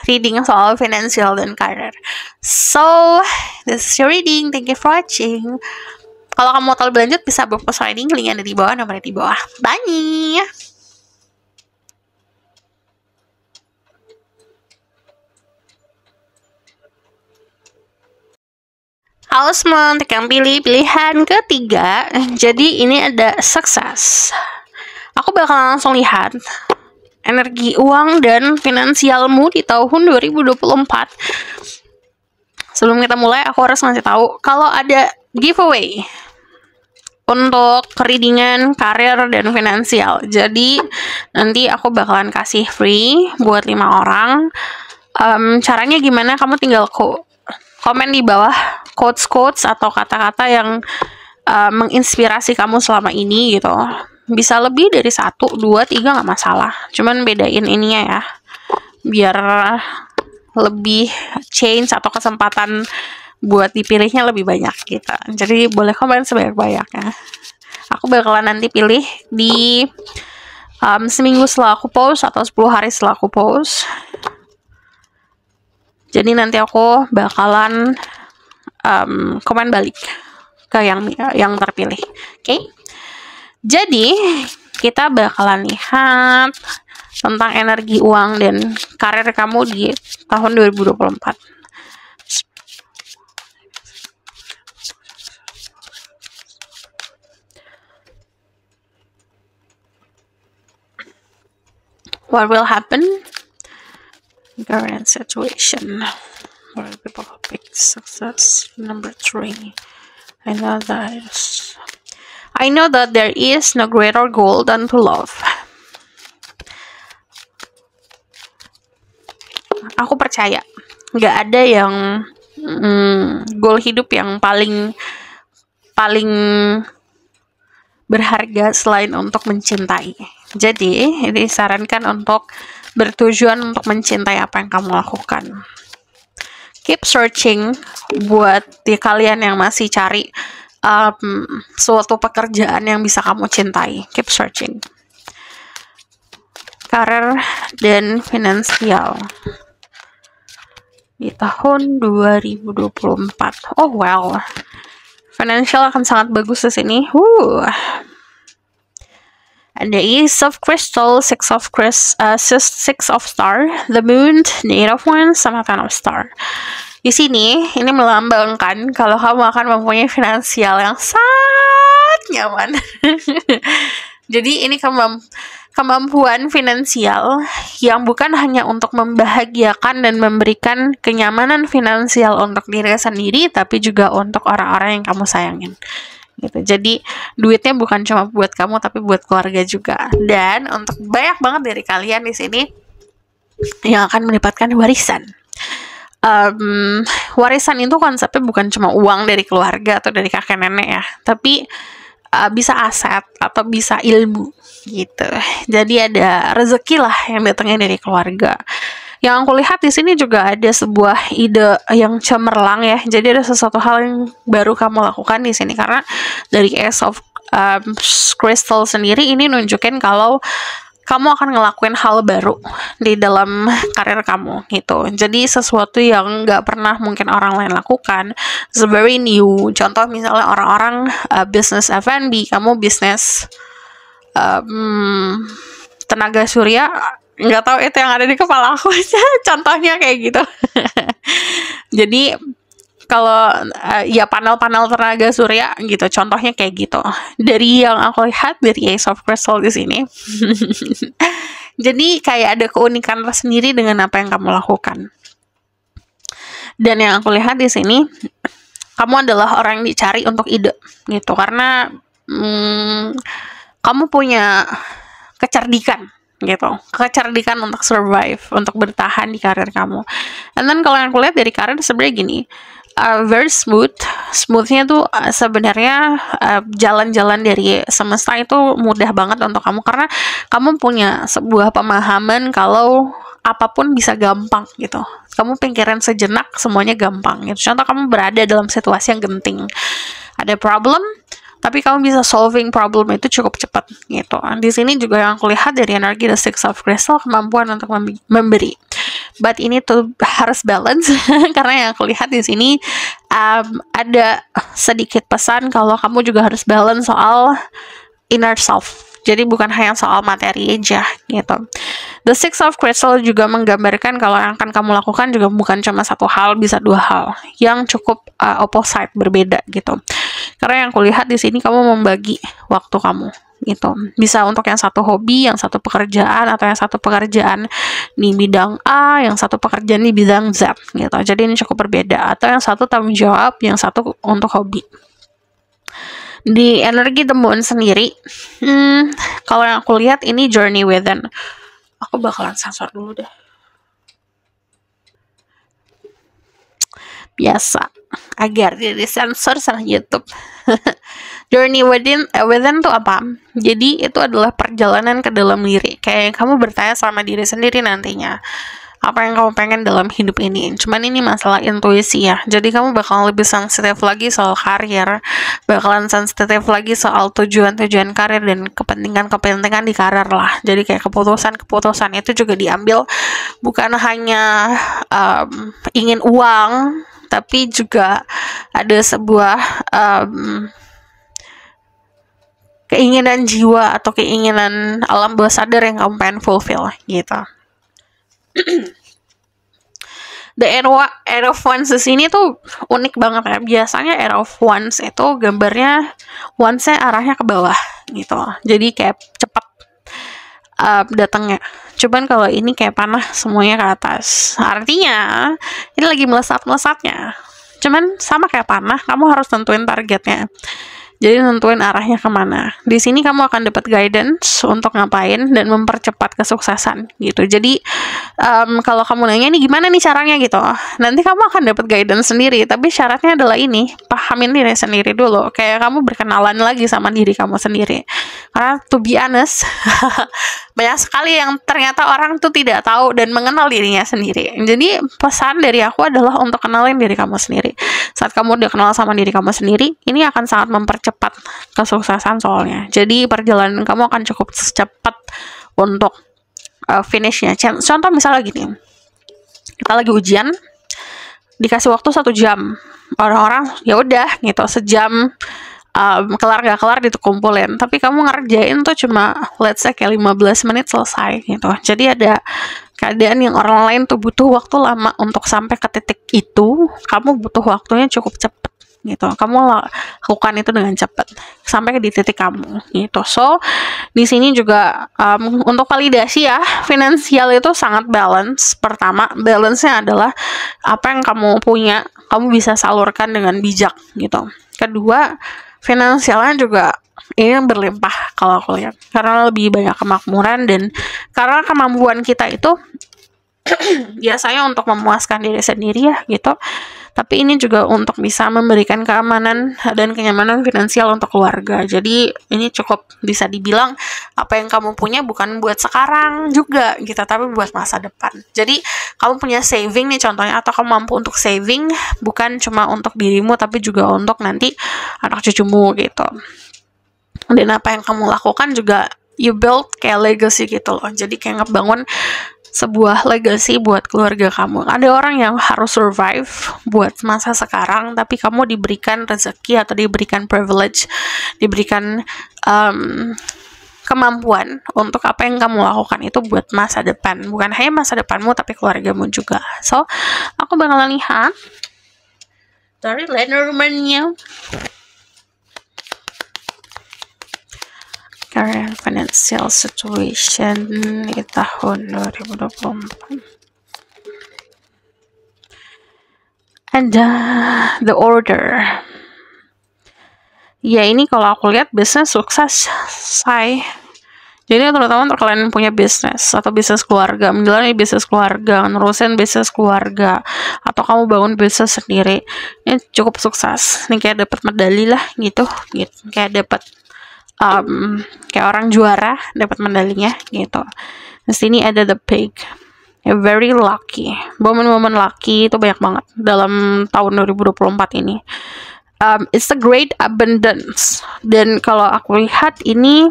reading soal financial dan career. So, this is your reading. Thank you for watching. Kalau kamu mau tahu lebih lanjut, bisa book reading, link ada di bawah, nomornya di bawah. Bye! Halo semua, untuk yang pilih pilihan ketiga, jadi ini ada sukses. Aku bakal langsung lihat energi uang dan finansialmu di tahun 2024. Sebelum kita mulai, aku harus ngasih tahu kalau ada giveaway untuk readingan karir dan finansial. Jadi nanti aku bakalan kasih free buat 5 orang. Caranya gimana? Kamu tinggal komen di bawah quotes atau kata-kata yang menginspirasi kamu selama ini gitu. Bisa lebih dari 1, 2, 3 nggak masalah. Cuman bedain ininya ya, biar lebih change atau kesempatan buat dipilihnya lebih banyak gitu. Jadi boleh komen sebanyak-banyaknya. Aku bakalan nanti pilih di seminggu setelah aku post atau 10 hari setelah aku post. Jadi nanti aku bakalan komen balik ke yang terpilih. Oke? Jadi kita bakalan lihat tentang energi uang dan karir kamu di tahun 2024. What will happen? Current situation. Where people pick success. Number 3. I know that there is no greater goal than to love. Aku percaya nggak ada yang goal hidup yang paling berharga selain untuk mencintai. Jadi ini disarankan untuk bertujuan untuk mencintai apa yang kamu lakukan. Keep searching buat kalian yang masih cari suatu pekerjaan yang bisa kamu cintai. Keep searching. Karir dan finansial di tahun 2024. Oh well, financial akan sangat bagus di sini. And the Ace of Crystal, Six of Star, the Moon, the Eight of Wands, sama Ten of Star. Di sini, ini melambangkan kalau kamu akan mempunyai finansial yang sangat nyaman. Jadi ini kemampuan finansial yang bukan hanya untuk membahagiakan dan memberikan kenyamanan finansial untuk diri sendiri, tapi juga untuk orang-orang yang kamu sayangin. Gitu. Jadi duitnya bukan cuma buat kamu, tapi buat keluarga juga. Dan untuk banyak banget dari kalian di sini yang akan mendapatkan warisan. Warisan itu konsepnya bukan cuma uang dari keluarga atau dari kakek nenek ya, tapi bisa aset atau bisa ilmu gitu. Jadi ada rezeki lah yang datangnya dari keluarga. Yang aku lihat di sini juga ada sebuah ide yang cemerlang ya. Jadi ada sesuatu hal yang baru kamu lakukan di sini, karena dari Ace of Crystal sendiri ini nunjukin kalau kamu akan ngelakuin hal baru di dalam karir kamu gitu. Jadi sesuatu yang nggak pernah mungkin orang lain lakukan. It's very new. Contoh misalnya orang-orang bisnis F&B, kamu bisnis tenaga surya, nggak tahu itu yang ada di kepala aku aja. Contohnya kayak gitu. Jadi kalau ya panel-panel tenaga surya gitu, contohnya kayak gitu. Dari yang aku lihat dari Ace of Crystal di sini, jadi kayak ada keunikan tersendiri dengan apa yang kamu lakukan. Dan yang aku lihat di sini, kamu adalah orang yang dicari untuk ide gitu, karena kamu punya kecerdikan gitu, kecerdikan untuk survive, untuk bertahan di karir kamu. And then kalau yang aku lihat dari karir sebenarnya gini, very smoothnya tuh sebenarnya jalan-jalan dari semesta itu mudah banget untuk kamu, karena kamu punya sebuah pemahaman kalau apapun bisa gampang gitu. Kamu pikiran sejenak semuanya gampang gitu. Contoh, kamu berada dalam situasi yang genting, ada problem, tapi kamu bisa solving problem itu cukup cepat gitu. Di sini juga yang aku lihat dari energi The Six of Crystal, kemampuan untuk memberi. But ini tuh harus balance karena yang aku lihat di sini ada sedikit pesan kalau kamu juga harus balance soal inner self. Jadi bukan hanya soal materi aja gitu. The Six of Crystal juga menggambarkan kalau yang akan kamu lakukan juga bukan cuma satu hal, bisa dua hal yang cukup opposite, berbeda gitu. Karena yang kulihat di sini kamu membagi waktu kamu gitu. Bisa untuk yang satu hobi, yang satu pekerjaan, atau yang satu pekerjaan di bidang A, yang satu pekerjaan di bidang Z gitu. Jadi ini cukup berbeda. Atau yang satu tanggung jawab, yang satu untuk hobi. Di energi The Moon sendiri, kalau yang aku lihat ini journey within. Aku bakalan sensor dulu deh. Biasa, agar jadi sensor sama YouTube. Journey within tuh apa? Jadi itu adalah perjalanan ke dalam diri. Kayak kamu bertanya sama diri sendiri nantinya, apa yang kamu pengen dalam hidup ini. Cuman ini masalah intuisi ya. Jadi kamu bakalan lebih sensitif lagi soal karir, bakalan sensitif lagi soal tujuan-tujuan karir dan kepentingan-kepentingan di karir lah. Jadi kayak keputusan-keputusan itu juga diambil bukan hanya ingin uang, tapi juga ada sebuah keinginan jiwa atau keinginan alam bawah sadar yang kamu pengen fulfill gitu. The Era of Wands ini tuh unik banget ya. Biasanya Era of Wands itu gambarnya wands-nya arahnya ke bawah gitu. Jadi kayak cepat datangnya. Cuman kalau ini kayak panah semuanya ke atas. Artinya ini lagi melesat-melesatnya. Cuman sama kayak panah, kamu harus tentuin targetnya. Jadi nentuin arahnya kemana. Di sini kamu akan dapat guidance untuk ngapain dan mempercepat kesuksesan gitu. Jadi kalau kamu nanya nih gimana nih caranya gitu, nanti kamu akan dapat guidance sendiri. Tapi syaratnya adalah ini, pahamin diri sendiri dulu. Kayak kamu berkenalan lagi sama diri kamu sendiri. Karena to be honest, banyak sekali yang ternyata orang tuh tidak tahu dan mengenal dirinya sendiri. Jadi pesan dari aku adalah untuk kenalin diri kamu sendiri. Saat kamu udah kenal sama diri kamu sendiri, ini akan sangat mempercepat kesuksesan soalnya. Jadi perjalanan kamu akan cukup cepat untuk finishnya. Contoh misalnya gini, kita lagi ujian, dikasih waktu 1 jam, orang-orang ya udah gitu sejam kelar gak kelar dikumpulin, tapi kamu ngerjain tuh cuma let's say kayak 15 menit selesai gitu. Jadi ada keadaan yang orang lain tuh butuh waktu lama untuk sampai ke titik itu, kamu butuh waktunya cukup cepat gitu. Kamu lakukan itu dengan cepat sampai di titik kamu gitu. So di sini juga untuk validasi ya, finansial itu sangat balance. Pertama, balance-nya adalah apa yang kamu punya, kamu bisa salurkan dengan bijak gitu. Kedua, finansialnya juga ini berlimpah kalau aku lihat, karena lebih banyak kemakmuran dan karena kemampuan kita itu biasanya untuk memuaskan diri sendiri ya gitu, tapi ini juga untuk bisa memberikan keamanan dan kenyamanan finansial untuk keluarga. Jadi ini cukup bisa dibilang apa yang kamu punya bukan buat sekarang juga gitu, tapi buat masa depan. Jadi kamu punya saving nih contohnya, atau kamu mampu untuk saving bukan cuma untuk dirimu tapi juga untuk nanti anak cucumu gitu. Dan apa yang kamu lakukan juga you build kayak legacy gitu loh. Jadi kayak ngebangun sebuah legacy buat keluarga kamu. Ada orang yang harus survive buat masa sekarang, tapi kamu diberikan rezeki atau diberikan privilege, diberikan kemampuan untuk apa yang kamu lakukan itu buat masa depan. Bukan hanya masa depanmu, tapi keluargamu juga. So, aku bakalan lihat dari Lenormand-nya. Current financial situation di tahun 2024. And the order. Ya ini kalau aku lihat bisnis sukses, say. Jadi terutama untuk kalian yang punya bisnis atau bisnis keluarga, menjalani bisnis keluarga, nerusin bisnis keluarga, atau kamu bangun bisnis sendiri, ini cukup sukses. Ini kayak dapat medali lah gitu. Kayak dapat kayak orang juara dapat medalinya gitu. Di sini ada the pig. Very lucky. Momen-momen lucky itu banyak banget dalam tahun 2024 ini. It's a great abundance. Dan kalau aku lihat ini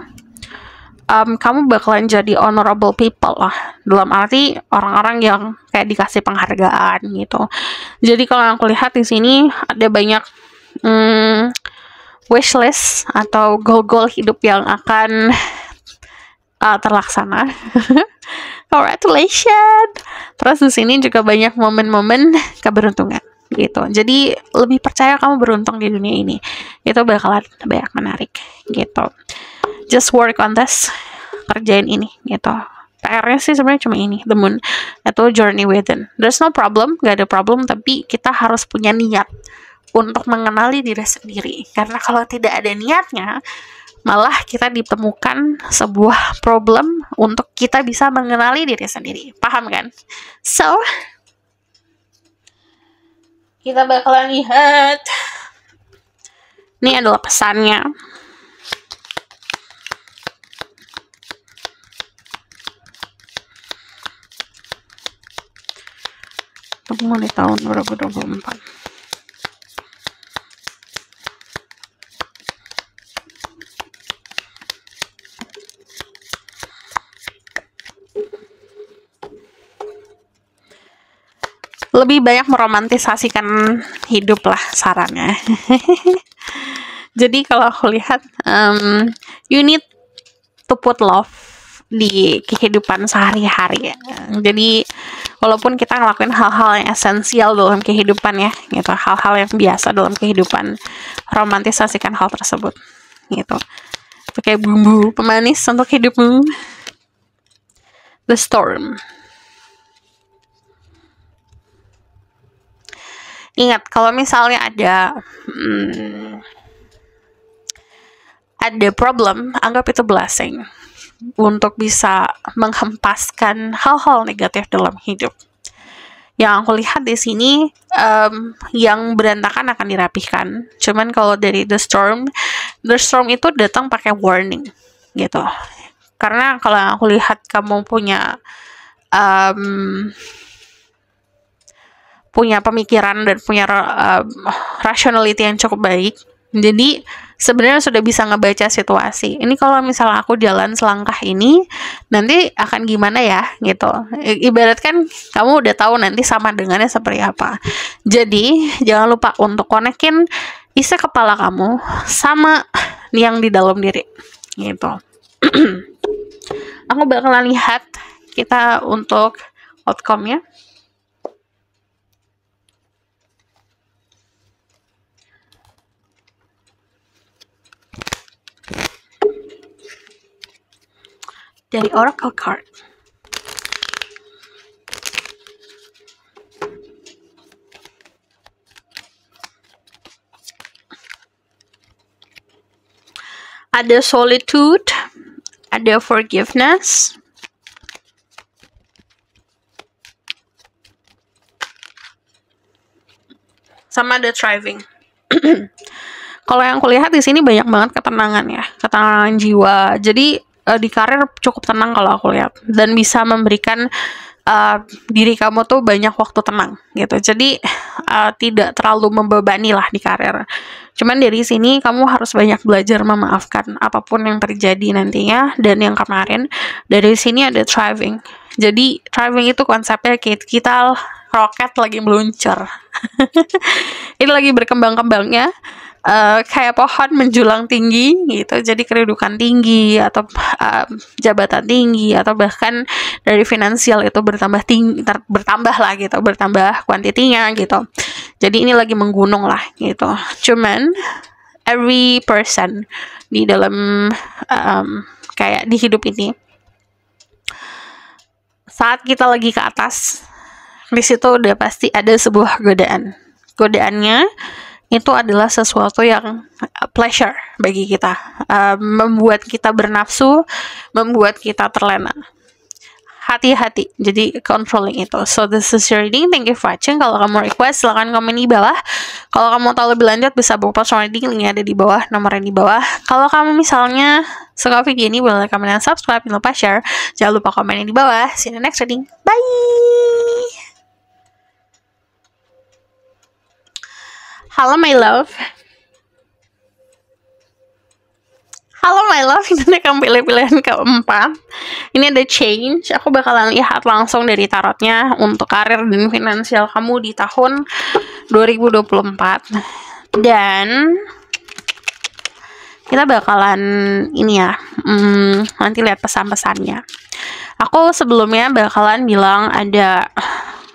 kamu bakalan jadi honorable people lah, dalam arti orang-orang yang kayak dikasih penghargaan gitu. Jadi kalau aku lihat di sini ada banyak wishlist atau goal-goal hidup yang akan terlaksana. Congratulations. Terus di sini juga banyak momen-momen keberuntungan gitu. Jadi lebih percaya kamu beruntung di dunia ini. Itu bakalan banyak menarik gitu. Just work on this, kerjain ini gitu. PR-nya sih sebenarnya cuma ini, the moon, itu journey within. There's no problem, gak ada problem, tapi kita harus punya niat untuk mengenali diri sendiri. Karena kalau tidak ada niatnya, malah kita ditemukan sebuah problem untuk kita bisa mengenali diri sendiri. Paham kan? So, kita bakalan lihat. Ini adalah pesannya. Ketemu di tahun 2024. Lebih banyak meromantisasikan hidup lah sarannya. Jadi kalau aku lihat, you need to put love di kehidupan sehari-hari. Jadi walaupun kita ngelakuin hal-hal yang esensial dalam kehidupan ya, gitu, hal-hal yang biasa dalam kehidupan, romantisasikan hal tersebut, gitu. Pakai bumbu pemanis untuk hidupmu. The storm. Ingat, kalau misalnya ada problem, anggap itu blessing untuk bisa menghempaskan hal-hal negatif dalam hidup. Yang aku lihat di sini, yang berantakan akan dirapihkan. Cuman kalau dari the storm itu datang pakai warning gitu. Karena kalau aku lihat kamu punya pemikiran dan punya rationality yang cukup baik, jadi sebenarnya sudah bisa ngebaca situasi. Ini kalau misalnya aku jalan selangkah ini, nanti akan gimana ya gitu. Ibaratkan kamu udah tahu nanti sama dengannya seperti apa. Jadi jangan lupa untuk konekin isi kepala kamu sama yang di dalam diri gitu. Aku bakalan lihat kita untuk outcome-nya. Dari Oracle card. Ada solitude, ada forgiveness, sama ada thriving. Kalau yang aku lihat di sini banyak banget ketenangan ya, ketenangan jiwa. Jadi di karir cukup tenang kalau aku lihat, dan bisa memberikan diri kamu tuh banyak waktu tenang gitu. Jadi tidak terlalu membebani lah di karir. Cuman dari sini kamu harus banyak belajar memaafkan apapun yang terjadi nantinya. Dan yang kemarin dari sini ada thriving. Jadi thriving itu konsepnya kita roket lagi meluncur. Ini lagi berkembang-kembangnya. Kayak pohon menjulang tinggi gitu, jadi kedudukan tinggi atau jabatan tinggi atau bahkan dari finansial itu bertambah lah gitu, bertambah kuantitinya gitu. Jadi ini lagi menggunung lah gitu. Cuman every person di dalam kayak di hidup ini, saat kita lagi ke atas, di situ udah pasti ada sebuah godaan. Godaannya itu adalah sesuatu yang pleasure bagi kita, membuat kita bernafsu, membuat kita terlena. Hati-hati, jadi controlling itu. So this is your reading, thank you for watching. Kalau kamu request silahkan komen di bawah. Kalau kamu tahu lebih lanjut bisa buka personal reading, linknya ada di bawah, nomornya di bawah. Kalau kamu misalnya suka video ini, boleh komen dan subscribe, jangan lupa share, jangan lupa komen di bawah. See you in the next reading, bye. Halo my love. Halo my love, ini kamu pilih pilihan keempat. Ini ada change. Aku bakalan lihat langsung dari tarotnya untuk karir dan finansial kamu di tahun 2024. Dan kita bakalan ini ya, nanti lihat pesan-pesannya. Aku sebelumnya bakalan bilang ada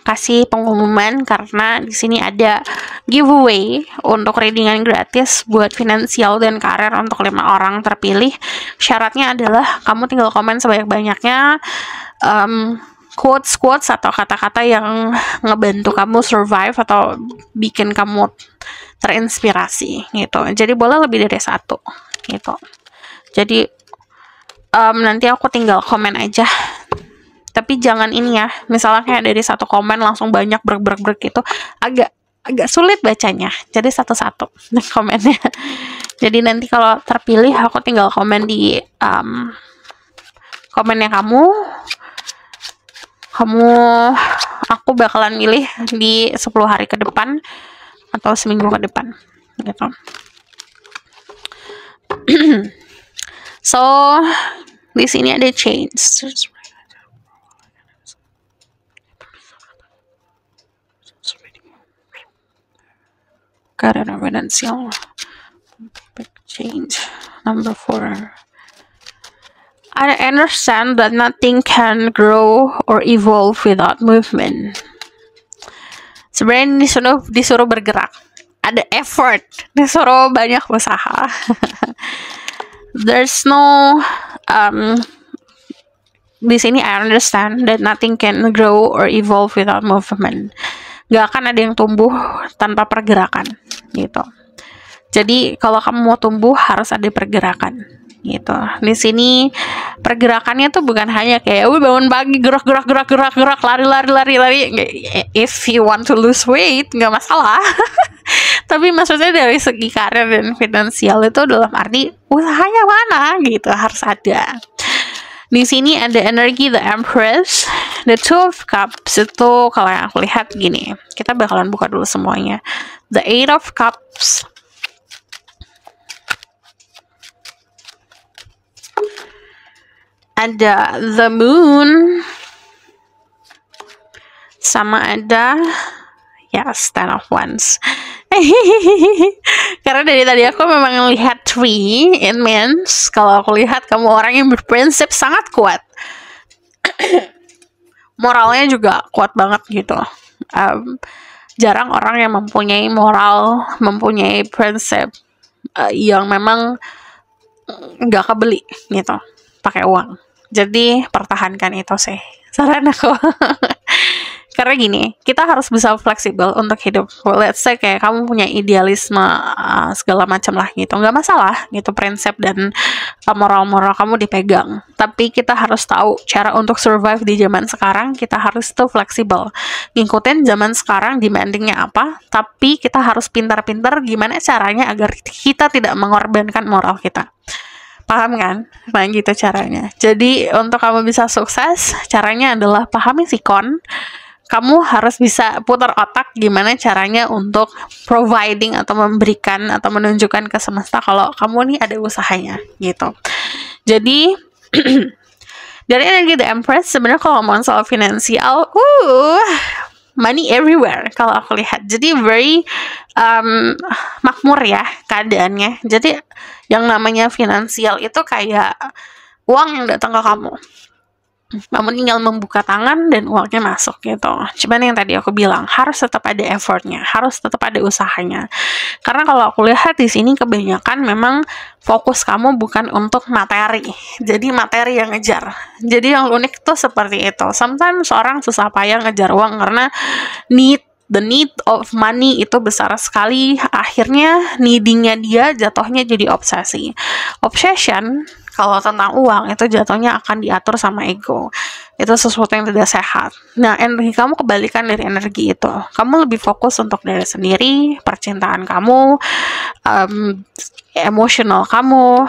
kasih pengumuman karena di sini ada giveaway untuk readingan gratis buat finansial dan karir untuk 5 orang terpilih. Syaratnya adalah kamu tinggal komen sebanyak-banyaknya quotes atau kata-kata yang ngebantu kamu survive atau bikin kamu terinspirasi gitu. Jadi boleh lebih dari 1 gitu. Jadi nanti aku tinggal komen aja. Tapi jangan ini ya, misalnya kayak dari 1 komen langsung banyak brek gitu, agak sulit bacanya. Jadi satu-satu komennya. Jadi nanti kalau terpilih aku tinggal komen di komennya aku bakalan milih di 10 hari ke depan atau seminggu ke depan gitu. So di sini ada change. Karir finansial, big change. Number 4. I understand that nothing can grow or evolve without movement. Sebenarnya disuruh bergerak, ada effort, disuruh banyak usaha. There's no di sini I understand that nothing can grow or evolve without movement. Gak akan ada yang tumbuh tanpa pergerakan gitu. Jadi kalau kamu mau tumbuh harus ada pergerakan gitu. Di sini pergerakannya tuh bukan hanya kayak bangun pagi gerak lari. If you want to lose weight nggak masalah. Tapi maksudnya dari segi karir dan finansial itu dalam arti usahanya mana gitu harus ada. Di sini ada energi The Empress, The Two of Cups. Itu kalau yang aku lihat gini, kita bakalan buka dulu semuanya. The Eight of Cups, ada The Moon, sama ada Ten of Wands. Karena dari tadi aku memang lihat 3, it means kalau aku lihat kamu orang yang berprinsip sangat kuat. Moralnya juga kuat banget gitu. Jarang orang yang mempunyai moral, mempunyai prinsip yang memang nggak kebeli gitu pakai uang. Jadi pertahankan itu sih saran aku. Karena gini, kita harus bisa fleksibel untuk hidup. Let's say kayak kamu punya idealisme segala macam lah gitu, nggak masalah gitu, prinsip dan moral-moral kamu dipegang. Tapi kita harus tahu cara untuk survive di zaman sekarang. Kita harus tuh fleksibel, ngikutin zaman sekarang demandingnya apa. Tapi kita harus pintar-pintar gimana caranya agar kita tidak mengorbankan moral kita. Paham kan? Nah gitu caranya. Jadi untuk kamu bisa sukses, caranya adalah pahami sikon. Kamu harus bisa putar otak gimana caranya untuk providing atau memberikan atau menunjukkan ke semesta kalau kamu nih ada usahanya gitu. Jadi dari energi The Empress sebenarnya kalau ngomong soal finansial, money everywhere kalau aku lihat. Jadi very makmur ya keadaannya. Jadi yang namanya finansial itu kayak uang yang datang ke kamu. Kamu tinggal membuka tangan dan uangnya masuk gitu. Cuman yang tadi aku bilang harus tetap ada effortnya, harus tetap ada usahanya. Karena kalau aku lihat di sini kebanyakan memang fokus kamu bukan untuk materi. Jadi materi yang ngejar. Jadi yang unik tuh seperti itu. Sometimes orang susah payah ngejar uang karena need the need of money itu besar sekali. Akhirnya needingnya dia jatuhnya jadi obsesi. Obsession kalau tentang uang itu jatuhnya akan diatur sama ego. Itu sesuatu yang tidak sehat. Nah, energi kamu kebalikan dari energi itu. Kamu lebih fokus untuk diri sendiri, percintaan kamu, emosional kamu,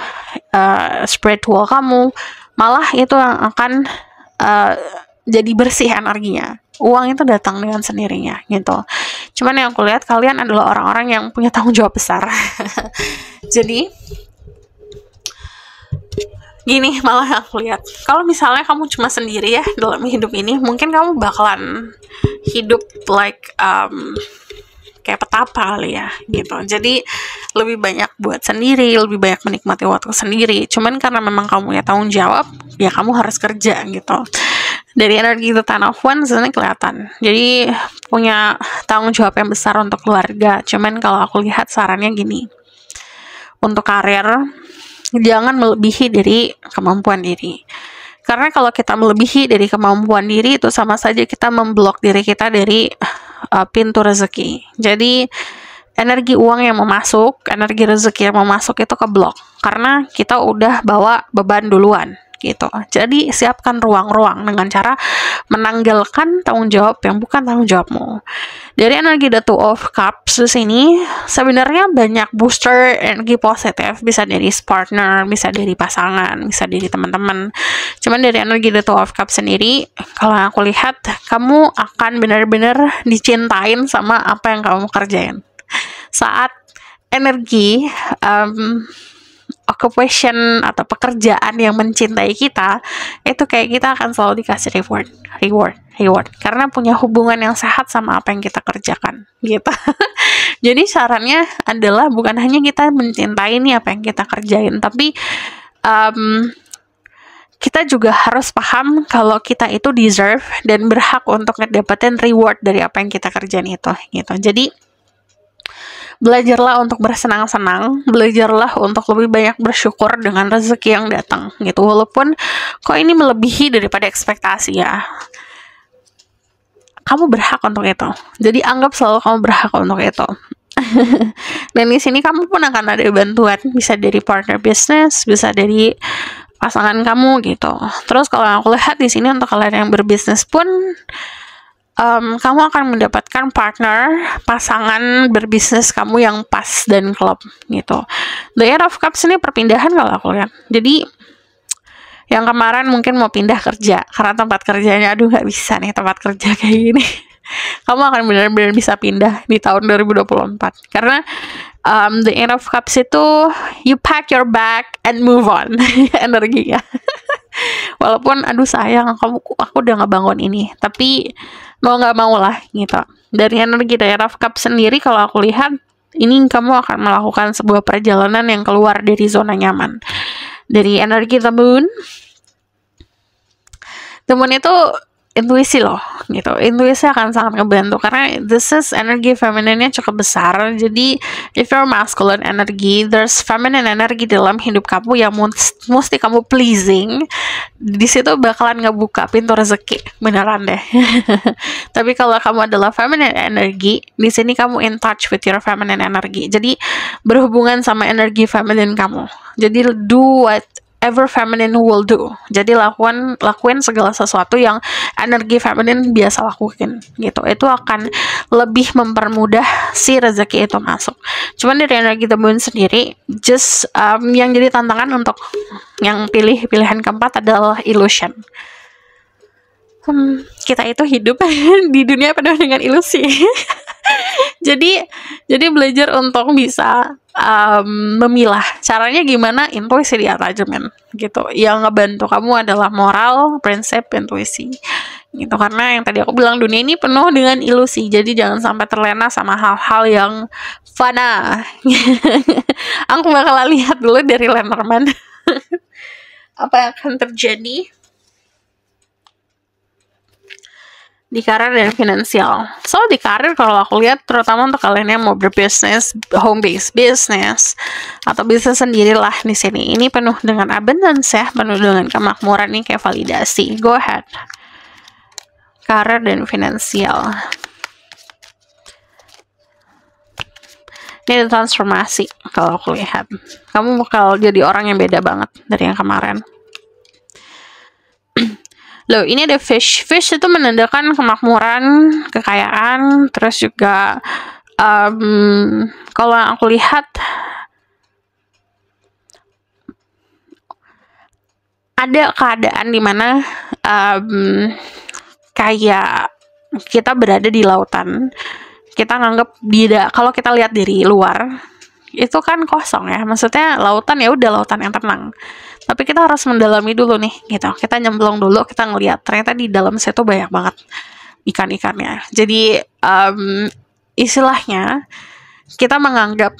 spiritual kamu. Malah itu yang akan jadi bersih energinya. Uang itu datang dengan sendirinya gitu. Cuman yang aku lihat kalian adalah orang-orang yang punya tanggung jawab besar. Jadi gini, malah aku lihat kalau misalnya kamu cuma sendiri ya dalam hidup ini, mungkin kamu bakalan hidup like kayak petapa kali ya gitu. Jadi lebih banyak buat sendiri, lebih banyak menikmati waktu sendiri. Cuman karena memang kamu punya tanggung jawab, ya kamu harus kerja gitu. Dari energi The Ten of Wands sebenarnya kelihatan. Jadi punya tanggung jawab yang besar untuk keluarga. Cuman kalau aku lihat sarannya gini. Untuk karir, jangan melebihi dari kemampuan diri. Karena kalau kita melebihi dari kemampuan diri, itu sama saja kita memblok diri kita dari pintu rezeki. Jadi energi uang yang mau masuk, energi rezeki yang mau masuk itu keblok. Karena kita udah bawa beban duluan gitu. Jadi siapkan ruang-ruang dengan cara menanggalkan tanggung jawab yang bukan tanggung jawabmu. Dari energi The Two of Cups di sini sebenarnya banyak booster energi positif, bisa dari partner, bisa dari pasangan, bisa dari teman-teman. Cuman dari energi The Two of Cups sendiri, kalau aku lihat kamu akan benar-benar dicintain sama apa yang kamu kerjain. Saat energi occupation atau pekerjaan yang mencintai kita, itu kayak kita akan selalu dikasih reward karena punya hubungan yang sehat sama apa yang kita kerjakan gitu. Jadi sarannya adalah bukan hanya kita mencintai nih apa yang kita kerjain, tapi kita juga harus paham kalau kita itu deserve dan berhak untuk ngedapetin reward dari apa yang kita kerjain itu gitu. Jadi belajarlah untuk bersenang-senang, belajarlah untuk lebih banyak bersyukur dengan rezeki yang datang gitu. Walaupun kok ini melebihi daripada ekspektasi ya, kamu berhak untuk itu. Jadi anggap selalu kamu berhak untuk itu. Dan di sini kamu pun akan ada bantuan, bisa dari partner bisnis, bisa dari pasangan kamu gitu. Terus kalau aku lihat di sini untuk kalian yang berbisnis pun kamu akan mendapatkan partner, pasangan berbisnis kamu yang pas dan klop gitu. The Eight of Cups ini perpindahan kalau aku lihat. Jadi yang kemarin mungkin mau pindah kerja karena tempat kerjanya aduh nggak bisa nih tempat kerja kayak gini. Kamu akan benar-benar bisa pindah di tahun 2024 karena The Eight of Cups itu you pack your bag and move on energinya. Walaupun aduh sayang aku udah ngebangun ini, tapi mau nggak mau lah gitu. Dari energi The Eight of Cups sendiri kalau aku lihat ini kamu akan melakukan sebuah perjalanan yang keluar dari zona nyaman. Dari energi The Moon itu intuisi loh gitu. Intuisi akan sangat ngebantu karena this is energi femininnya cukup besar. Jadi if you're masculine energy, there's feminine energy dalam hidup kamu yang mesti kamu pleasing. Di situ bakalan ngebuka pintu rezeki beneran deh. Tapi kalau kamu adalah feminine energy, di sini kamu in touch with your feminine energy. Jadi berhubungan sama energi feminine kamu. Jadi do whatever feminine will do. Jadi lakuin segala sesuatu yang energi feminine biasa lakuin gitu. Itu akan lebih mempermudah si rezeki itu masuk. Cuman dari energi The Moon sendiri, just yang jadi tantangan untuk yang pilihan keempat adalah illusion. Kita itu hidup di dunia penuh dengan ilusi. jadi belajar untuk bisa memilah. Caranya gimana? Intuisi diatajemen gitu. Yang ngebantu kamu adalah moral, prinsip, intuisi gitu. Karena yang tadi aku bilang dunia ini penuh dengan ilusi. Jadi jangan sampai terlena sama hal-hal yang fana. Aku bakal lihat dulu dari Lenormand apa yang akan terjadi di karir dan finansial. So di karir kalau aku lihat terutama untuk kalian yang mau berbisnis, home based business atau bisnis sendirilah di sini. Ini penuh dengan abundance ya, penuh dengan kemakmuran nih kayak validasi. Go ahead. Karir dan finansial. Ini ada transformasi kalau aku lihat. Kamu bakal jadi orang yang beda banget dari yang kemarin. Loh, ini ada fish. Fish itu menandakan kemakmuran, kekayaan, terus juga kalau yang aku lihat ada keadaan dimana kayak kita berada di lautan. Kita nganggap kalau kita lihat dari luar itu kan kosong ya, maksudnya lautan ya udah lautan yang tenang, tapi kita harus mendalami dulu nih gitu, kita nyemplung dulu, kita ngelihat ternyata di dalam situ banyak banget ikan-ikannya. Jadi istilahnya kita menganggap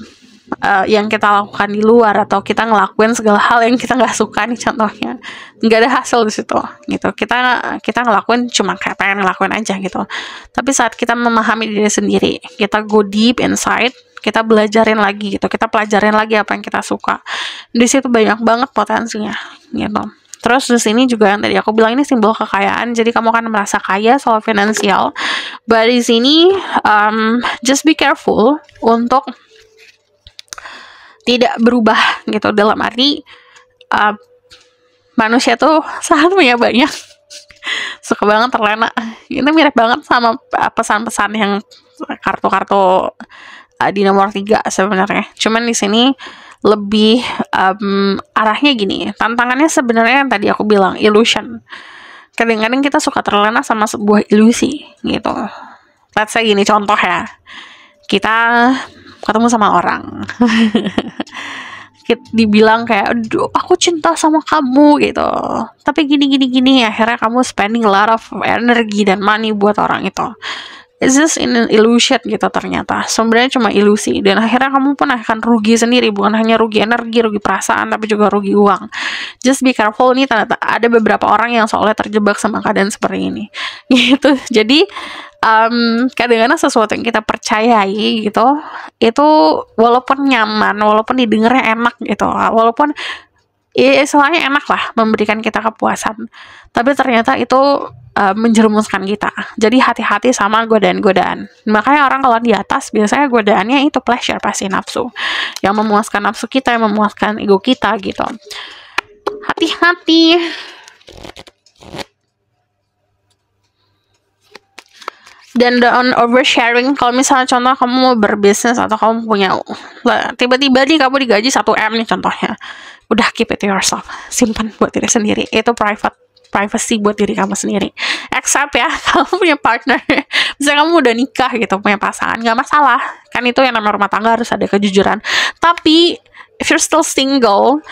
yang kita lakukan di luar atau kita ngelakuin segala hal yang kita nggak suka nih, contohnya nggak ada hasil di situ gitu, kita ngelakuin cuma kayak pengen ngelakuin aja gitu. Tapi saat kita memahami diri sendiri, kita go deep inside, kita belajarin lagi gitu, kita pelajarin lagi apa yang kita suka, di situ banyak banget potensinya gitu. Terus di sini juga yang tadi aku bilang, ini simbol kekayaan, jadi kamu akan merasa kaya soal finansial. But di sini just be careful untuk tidak berubah gitu, dalam arti manusia tuh saat punya banyak suka banget terlena. Ini mirip banget sama pesan-pesan yang kartu-kartu di nomor 3 sebenarnya. Cuman di sini lebih arahnya gini, tantangannya sebenarnya yang tadi aku bilang, illusion. Kadang-kadang kita suka terlena sama sebuah ilusi gitu. Let's say gini, contoh ya, kita ketemu sama orang dibilang kayak, aduh aku cinta sama kamu gitu, tapi gini akhirnya kamu spending a lot of energy dan money buat orang itu. It's just an illusion gitu, ternyata sebenarnya cuma ilusi, dan akhirnya kamu pun akan rugi sendiri, bukan hanya rugi energi, rugi perasaan, tapi juga rugi uang. Just be careful nih, ada beberapa orang yang soalnya terjebak sama keadaan seperti ini gitu. Jadi kadang-kadang sesuatu yang kita percayai gitu, itu walaupun nyaman, walaupun didengarnya enak gitu, walaupun istilahnya enak lah, memberikan kita kepuasan, tapi ternyata itu menjerumuskan kita. Jadi hati-hati sama godaan-godaan. Makanya orang kalau di atas biasanya godaannya itu pleasure, pasti nafsu, yang memuaskan nafsu kita, yang memuaskan ego kita gitu. Hati-hati. Dan don't oversharing. Kalau misalnya contoh kamu mau berbisnis atau kamu punya, tiba-tiba nih kamu digaji 1M nih contohnya, udah keep it to yourself, simpan buat diri sendiri, itu privacy buat diri kamu sendiri. Except ya kamu punya partner, misalnya kamu udah nikah gitu, punya pasangan, nggak masalah kan, itu yang namanya rumah tangga, harus ada kejujuran. Tapi if you're still single,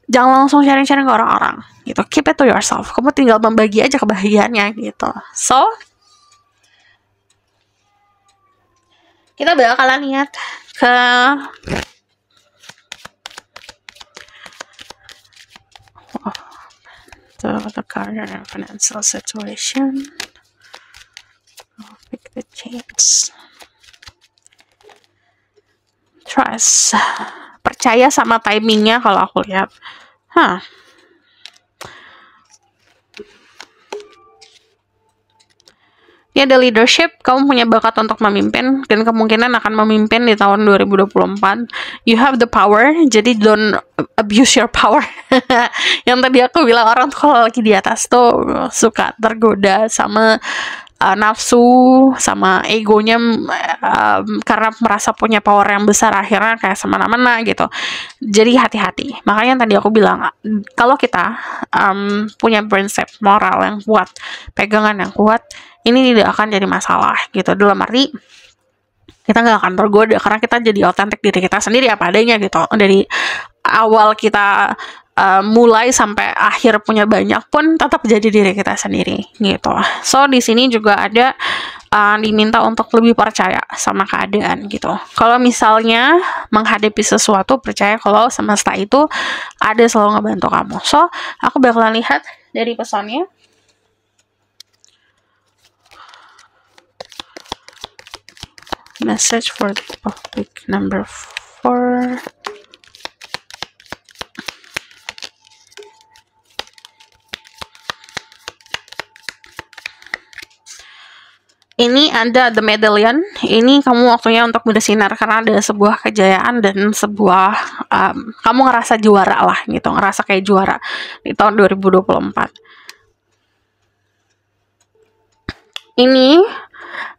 jangan langsung sharing-sharing ke orang-orang gitu, keep it to yourself, kamu tinggal membagi aja kebahagiaannya gitu. So kita bakalan lihat ke the current financial situation. Pick the change. Trust. Percaya sama timingnya kalau aku lihat. Ini ada leadership, kamu punya bakat untuk memimpin, dan kemungkinan akan memimpin di tahun 2024. You have the power, jadi don't abuse your power. Yang tadi aku bilang, orang tuh kalau lagi di atas tuh suka tergoda sama nafsu, sama egonya, karena merasa punya power yang besar, akhirnya kayak semena-mena gitu. Jadi hati-hati. Makanya tadi aku bilang, kalau kita punya prinsip moral yang kuat, pegangan yang kuat, ini tidak akan jadi masalah gitu. Dalam arti kita nggak akan tergoda, karena kita jadi otentik diri kita sendiri apa adanya gitu. Dari awal kita mulai sampai akhir punya banyak pun tetap jadi diri kita sendiri gitu. So di sini juga ada diminta untuk lebih percaya sama keadaan gitu. Kalau misalnya menghadapi sesuatu, percaya kalau semesta itu ada selalu ngebantu kamu. So aku bakalan lihat dari pesannya. Message for the topic number 4. Ini ada The Medallion. Ini kamu waktunya untuk bersinar karena ada sebuah kejayaan dan sebuah kamu ngerasa juara lah gitu, ngerasa kayak juara di tahun 2024. Ini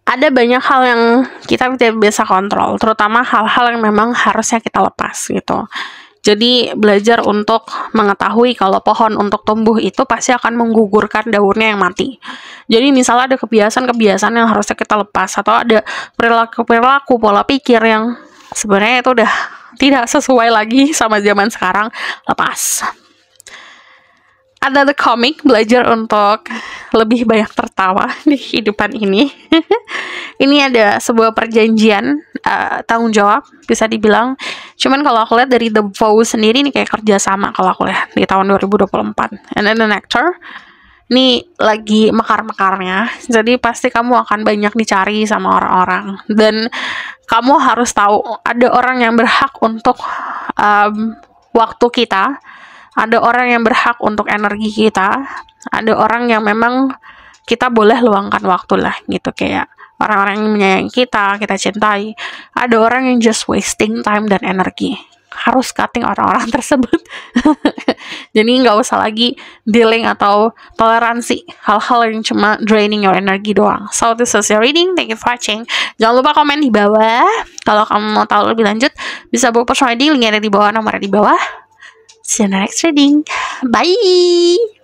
ada banyak hal yang kita tidak bisa kontrol, terutama hal-hal yang memang harusnya kita lepas gitu. Jadi belajar untuk mengetahui kalau pohon untuk tumbuh itu pasti akan menggugurkan daunnya yang mati. Jadi misalnya ada kebiasaan-kebiasaan yang harusnya kita lepas, atau ada perilaku-perilaku, pola pikir yang sebenarnya itu udah tidak sesuai lagi sama zaman sekarang, lepas. Ada The Comic, belajar untuk lebih banyak tertawa di kehidupan ini. Ini ada sebuah perjanjian tanggung jawab, bisa dibilang. Cuman kalau aku lihat dari The Vow sendiri, ini kayak kerjasama kalau aku lihat di tahun 2024. And then The Nectar, ini lagi mekar-mekarnya, jadi pasti kamu akan banyak dicari sama orang-orang. Dan kamu harus tahu, ada orang yang berhak untuk waktu kita, ada orang yang berhak untuk energi kita, ada orang yang memang kita boleh luangkan waktu lah gitu, kayak orang-orang yang menyayangi kita cintai. Ada orang yang just wasting time dan energi, harus cutting orang-orang tersebut. Jadi nggak usah lagi dealing atau toleransi hal-hal yang cuma draining your energy doang. So this is your reading, thank you for watching. Jangan lupa komen di bawah kalau kamu mau tahu lebih lanjut, bisa book personal reading, linknya ada di bawah, nomornya di bawah. See you in the next reading. Bye.